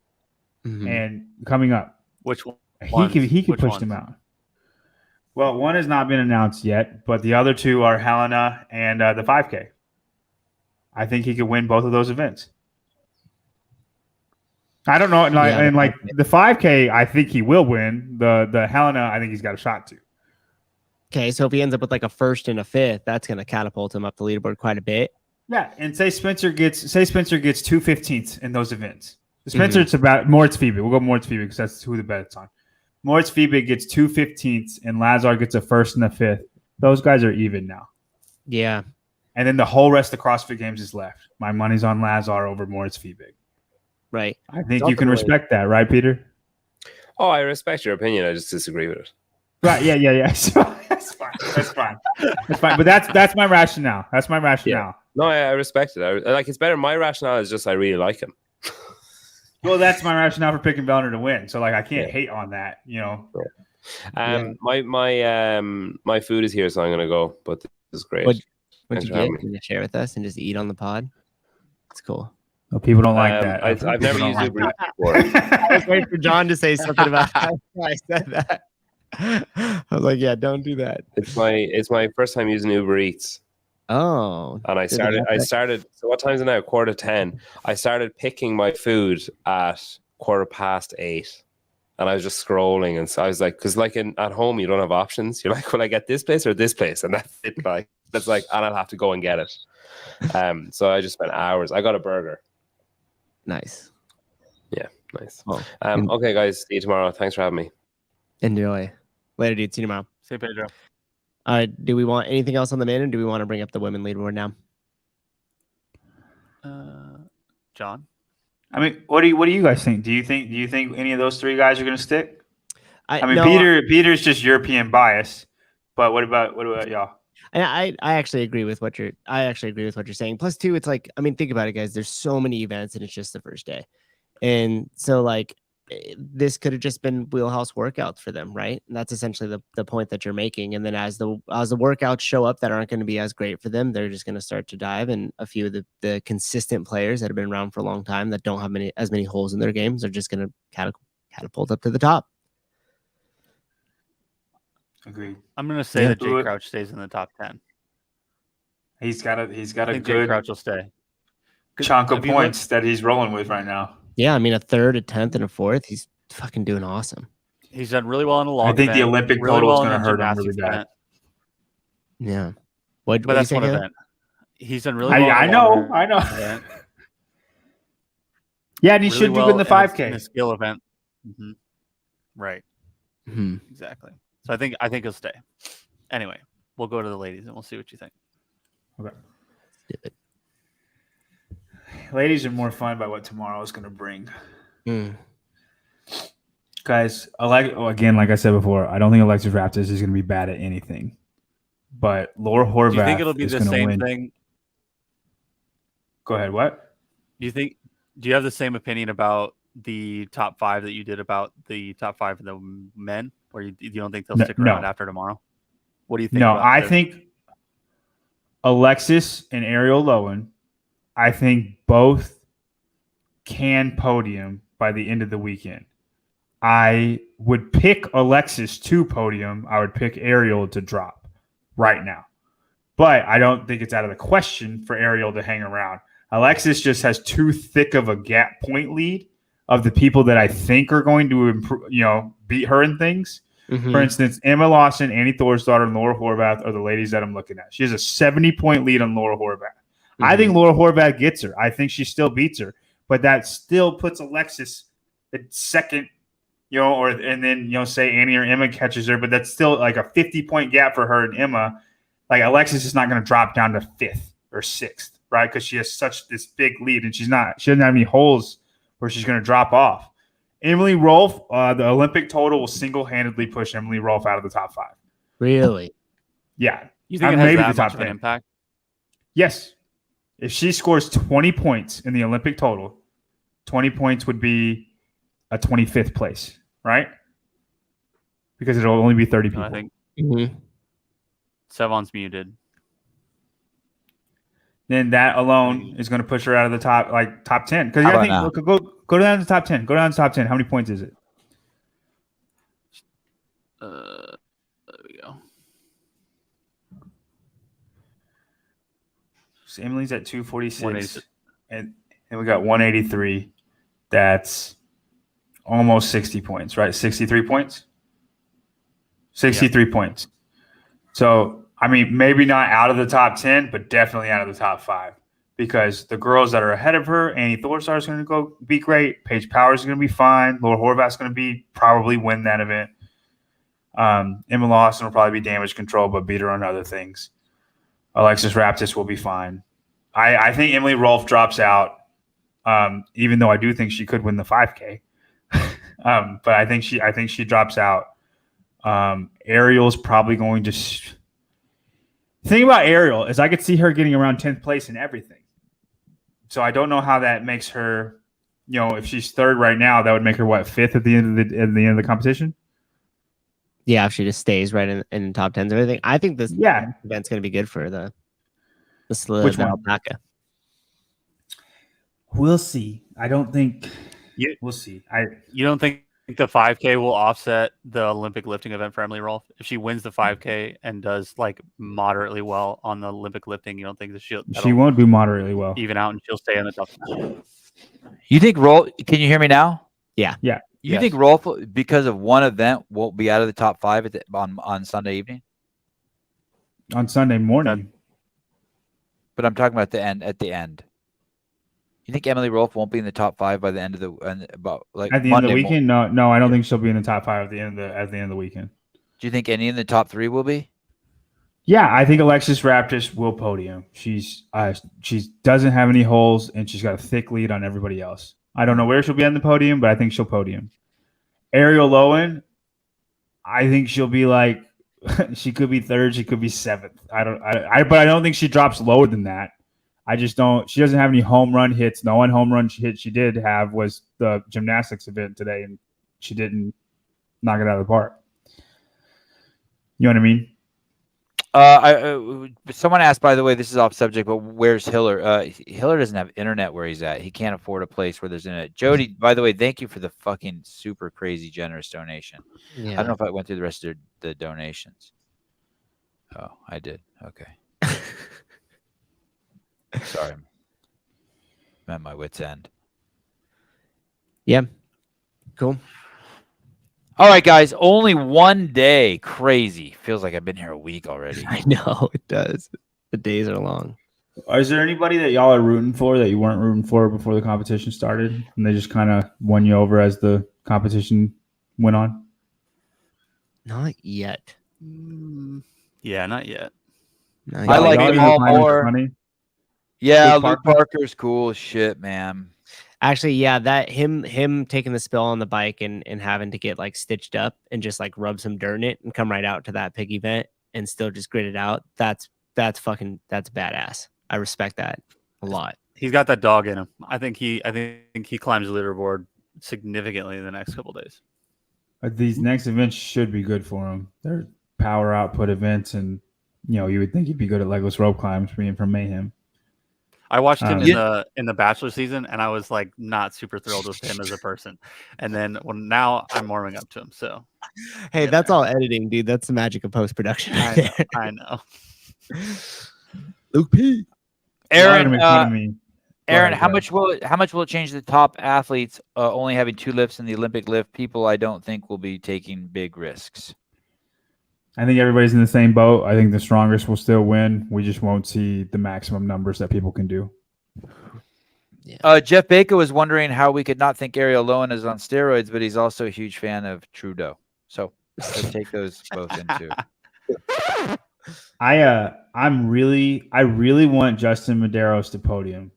and coming up, Which one? He could push them out. Well, one has not been announced yet, but the other 2 are Helena and the 5K. I think he could win both of those events. I don't know, and like the 5K, I think he will win. The Helena, I think he's got a shot to. Okay, so if he ends up with like a 1st and a 5th, that's going to catapult him up the leaderboard quite a bit. Yeah, and say Spencer gets 2 15ths in those events. Spencer, it's about Moritz Fiebe. We'll go Moritz Fiebe because that's who the bet it's on. Moritz Fiebe gets 2 15ths, and Lazar gets a 1st and a 5th. Those guys are even now. Yeah. And then the whole rest of the CrossFit Games is left. My money's on Lazar over Moritz Fiebe. Right. I think you can respect that, right, Peter? Oh, I respect your opinion. I just disagree with it. Right. Yeah. That's fine. But that's my rationale. That's my rationale. Yeah. No, I respect it. It's better. My rationale is just I really like him. Well, that's my rationale for picking Vellner to win. So I can't hate on that, My food is here, so I'm gonna go. But this is great. What'd you get? Can you share with us and just eat on the pod? It's cool. Well, people don't like that. I've never used Uber Eats before. I was waiting for John to say something about how I said that. I was like, yeah, don't do that. It's my first time using Uber Eats. Oh. And I started. So what time is it now? 9:45. I started picking my food at 8:15. And I was just scrolling, and so I was like, because at home you don't have options. You're like, will I get this place or this place? And that's it. And I'll have to go and get it. So I just spent hours. I got a burger. Nice. Yeah, nice. Oh, okay, guys. See you tomorrow. Thanks for having me. Enjoy. Later, dude. See you tomorrow. See you, Pedro. Do we want anything else on the men, or do we want to bring up the women leaderboard now? John? I mean, what do you guys think? Do you think any of those 3 guys are going to stick? No, Peter's just European bias, but what about y'all? I actually agree with what you're saying. Plus, too, it's like, I mean, think about it, guys. There's so many events, and it's just the first day, and so this could have just been wheelhouse workouts for them, right? And that's essentially the point that you're making. And then as the workouts show up that aren't going to be as great for them, they're just going to start to dive. And a few of the consistent players that have been around for a long time that don't have as many holes in their games are just going to catapult up to the top. Agreed. I'm going to say that Jay Crouch stays in the top 10. He's got a Jay good Crouch will stay. chunk of points that he's rolling with right now. Yeah, I mean, a 3rd, a 10th, and a 4th. He's fucking doing awesome. He's done really well in the long I think event, the Olympic really total is well going to hurt him gymnastics really bad. event. Yeah. But that's one Caleb? event. He's done really well. I know. Yeah, and he should do good in the 5K. In the skill event. Mm-hmm. Right. Mm-hmm. Exactly. So I think he'll stay. Anyway, we'll go to the ladies and we'll see what you think. Okay. Stupid. Ladies are more fun by what tomorrow is going to bring. Guys, again, like I said before, I don't think Alexis Raptis is going to be bad at anything. But Laura Horvath, do you think it'll be the same thing? Go ahead. What? Do you have the same opinion about the top 5 that you did about the top 5 of the men, or you don't think they'll stick around after tomorrow? What do you think? No, I think Alexis and Ariel Lowen, I think both can podium by the end of the weekend. I would pick Alexis to podium. I would pick Ariel to drop right now. But I don't think it's out of the question for Ariel to hang around. Alexis just has too thick of a gap point lead of the people that I think are going to improve, beat her in things. Mhm. For instance, Emma Lawson, Annie Thorsdottir, and Laura Horvath are the ladies that I'm looking at. She has a 70-point lead on Laura Horvath. I think Laura Horvath gets her. I think she still beats her, but that still puts Alexis at second, and then, say Annie or Emma catches her, but that's still like a 50-point gap for her and Emma. Like Alexis is not going to drop down to 5th or 6th, right? Because she has this big lead, and she doesn't have any holes where she's going to drop off. Emily Rolfe, the Olympic total will single-handedly push Emily Rolfe out of the top 5. Really? Yeah. You think it has that much of an impact? Yes. If she scores 20 points in the Olympic total, 20 points would be a 25th place, right? Because it'll only be 30 people. I think Mhm. Sevan's muted. Then that alone is going to push her out of the top 10. Because How I about think go down to the top 10. Go down to the top 10. How many points is it? There we go. So Emily's at 246, 186. and we got 183. That's almost 60 points, right? 63 points? 63 points. So, I mean, maybe not out of the top 10, but definitely out of the top 5. Because the girls that are ahead of her, Annie Thorsdottir is going to go be great. Paige Powers is going to be fine. Laura Horvath's going to probably win that event. Emma Lawson will probably be damage control, but beat her on other things. Alexis Raptis will be fine. I think Emily Rolfe drops out, even though I do think she could win the 5K. But I think she drops out. Ariel's probably going to. The thing about Ariel is I could see her getting around 10th place in everything. So I don't know how that makes her. If she's 3rd right now, that would make her 5th at the end of the competition. Yeah, if she just stays right in the top 10s and everything. I think this event's going to be good for the sled. Which one? Alpaca. We'll see. I don't think. We'll see. You don't think the 5K will offset the Olympic lifting event for Emily Rolfe? If she wins the 5K and does moderately well on the Olympic lifting, you don't think that she won't do moderately well, even out, and she'll stay in the top? You think Rolfe? Can you hear me now? Yeah. You think Rolfe, because of one event, won't be out of the top 5 on Sunday evening? On Sunday morning. But I'm talking about at the end. You think Emily Rolfe won't be in the top 5 by the end of the at the Monday end of the weekend? No, I don't think she'll be in the top 5 at the end of the weekend. Do you think any in the top 3 will be? Yeah, I think Alexis Raptis will podium. She doesn't have any holes, and she's got a thick lead on everybody else. I don't know where she'll be on the podium, but I think she'll podium. Ariel Lowen, I think she'll be she could be 3rd, she could be 7th. But I don't think she drops lower than that. I just don't. She doesn't have any home run hits. The one home run hit she did have was the gymnastics event today, and she didn't knock it out of the park. You know what I mean? Someone asked, by the way, this is off subject, but where's Hiller? Hiller doesn't have internet where he's at. He can't afford a place where there's internet. Jody, by the way, thank you for the fucking super crazy generous donation. Yeah. I don't know if I went through the rest of the donations. Oh, I did. Okay. Sorry. I'm at my wit's end. Yeah. Cool. All right, guys. Only one day. Crazy. Feels like I've been here a week already. I know it does. The days are long. Is there anybody that y'all are rooting for that you weren't rooting for before the competition started, and they just kind of won you over as the competition went on? Not yet. Yeah, not yet. I like them all more. Funny. Yeah, Luke Parker's cool as shit, man. Actually, yeah, that him taking the spill on the bike and having to get stitched up and just rub some dirt in it and come right out to that pig event and still just grit it out. That's badass. I respect that a lot. He's got that dog in him. I think he climbs the leaderboard significantly in the next couple of days. These next events should be good for him. They're power output events, and you would think he'd be good at legless rope climbs being from Mayhem. I watched him in the Bachelor season, and I was not super thrilled with him as a person. And then now I'm warming up to him. So, hey, that's all editing, dude. That's the magic of post production. I know. Luke P. Aaron, how much will it change the top athletes only having 2 lifts in the Olympic lift? People I don't think will be taking big risks. I think everybody's in the same boat. I think the strongest will still win. We just won't see the maximum numbers that people can do. Jeff Baker was wondering how we could not think Ariel Lowen is on steroids, but he's also a huge fan of Trudeau. So let's take those both into. I really want Justin Medeiros to podium.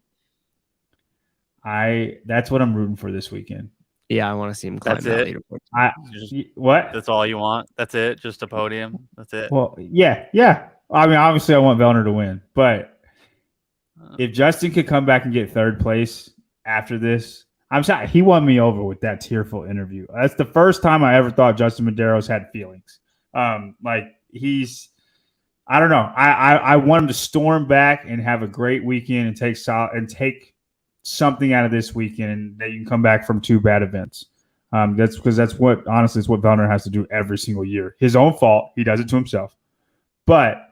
That's what I'm rooting for this weekend. Yeah, I want to see him climb That's that it? leaderboard. What? That's all you want? That's it? Just a podium? That's it? Well, yeah. I mean, obviously, I want Vellner to win, but if Justin could come back and get third place after this, I'm sorry, he won me over with that tearful interview. That's the first time I ever thought Justin Medeiros had feelings. I don't know. I want him to storm back and have a great weekend and take something out of this weekend, and that you can come back from 2 bad events. That's what Vellner has to do every single year. His own fault. He does it to himself. But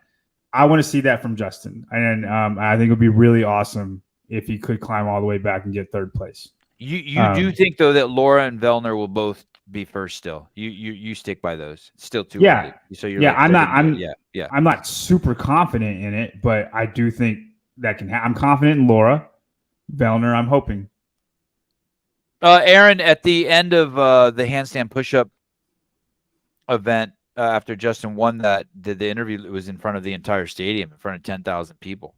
I want to see that from Justin, and I think it would be really awesome if he could climb all the way back and get third place. You do think though that Laura and Vellner will both be first still? You stick by those? It's still too early. So you're I'm not super confident in it, but I do think that can happen. I'm confident in Laura. Vellner, I'm hoping. Aaron, at the end of the handstand push-up event, after Justin won that, did the interview, it was in front of the entire stadium, in front of 10,000 people.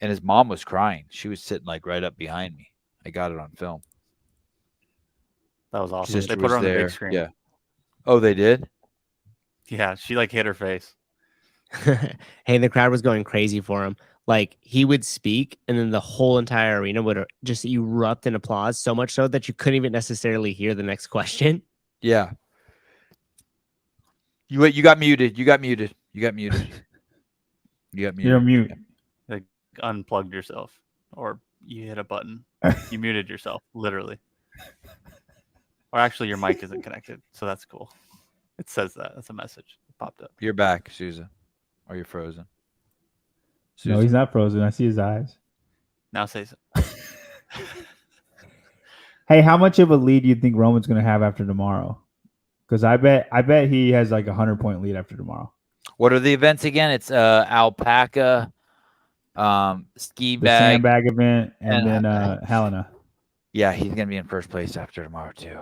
And his mom was crying. She was sitting like right up behind me. I got it on film. That was awesome. Sister They put her on was the there. big screen. Yeah. Oh, they did? Yeah, she like hit her face. Hey, the crowd was going crazy for him. Like, he would speak, and then the whole entire arena would just erupt in applause, so much so that you couldn't even necessarily hear the next question. Yeah. You got muted. You got muted. You're mute. Like, unplugged yourself, or you hit a button. You muted yourself, literally. Or actually, your mic isn't connected, so that's cool. It says that. That's a message. It popped up. You're back, Susan. Or you're frozen. No, he's not frozen. I see his eyes. Now say so. Hey, how much of a lead do you think Roman's going to have after tomorrow? Because I bet he has like 100-point lead after tomorrow. What are the events again? It's alpaca, ski The bag, sandbag event, and then Helena. Yeah, he's gonna be in first place after tomorrow too.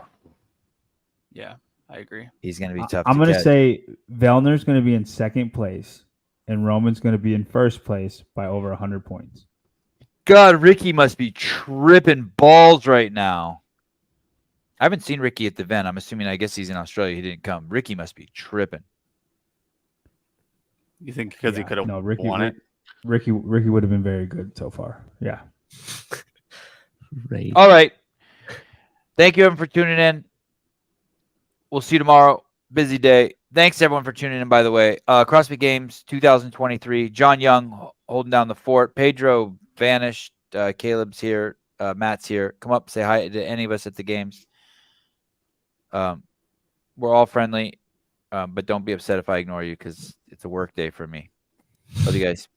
Yeah, I agree. He's gonna be tough. I'm going to say Vellner's going to be in second place, and Roman's going to be in first place by over 100 points. God, Ricky must be tripping balls right now. I haven't seen Ricky at the event. I'm assuming, I guess he's in Australia. He didn't come. Ricky must be tripping. You think because he could have won it? Ricky would have been very good so far. Yeah. Right. All right. Thank you, everyone, for tuning in. We'll see you tomorrow. Busy day. Thanks, everyone, for tuning in, by the way. CrossFit Games 2023. John Young holding down the fort. Pedro vanished. Caleb's here. Matt's here. Come up, say hi to any of us at the games. We're all friendly, but don't be upset if I ignore you because it's a work day for me. Love you guys.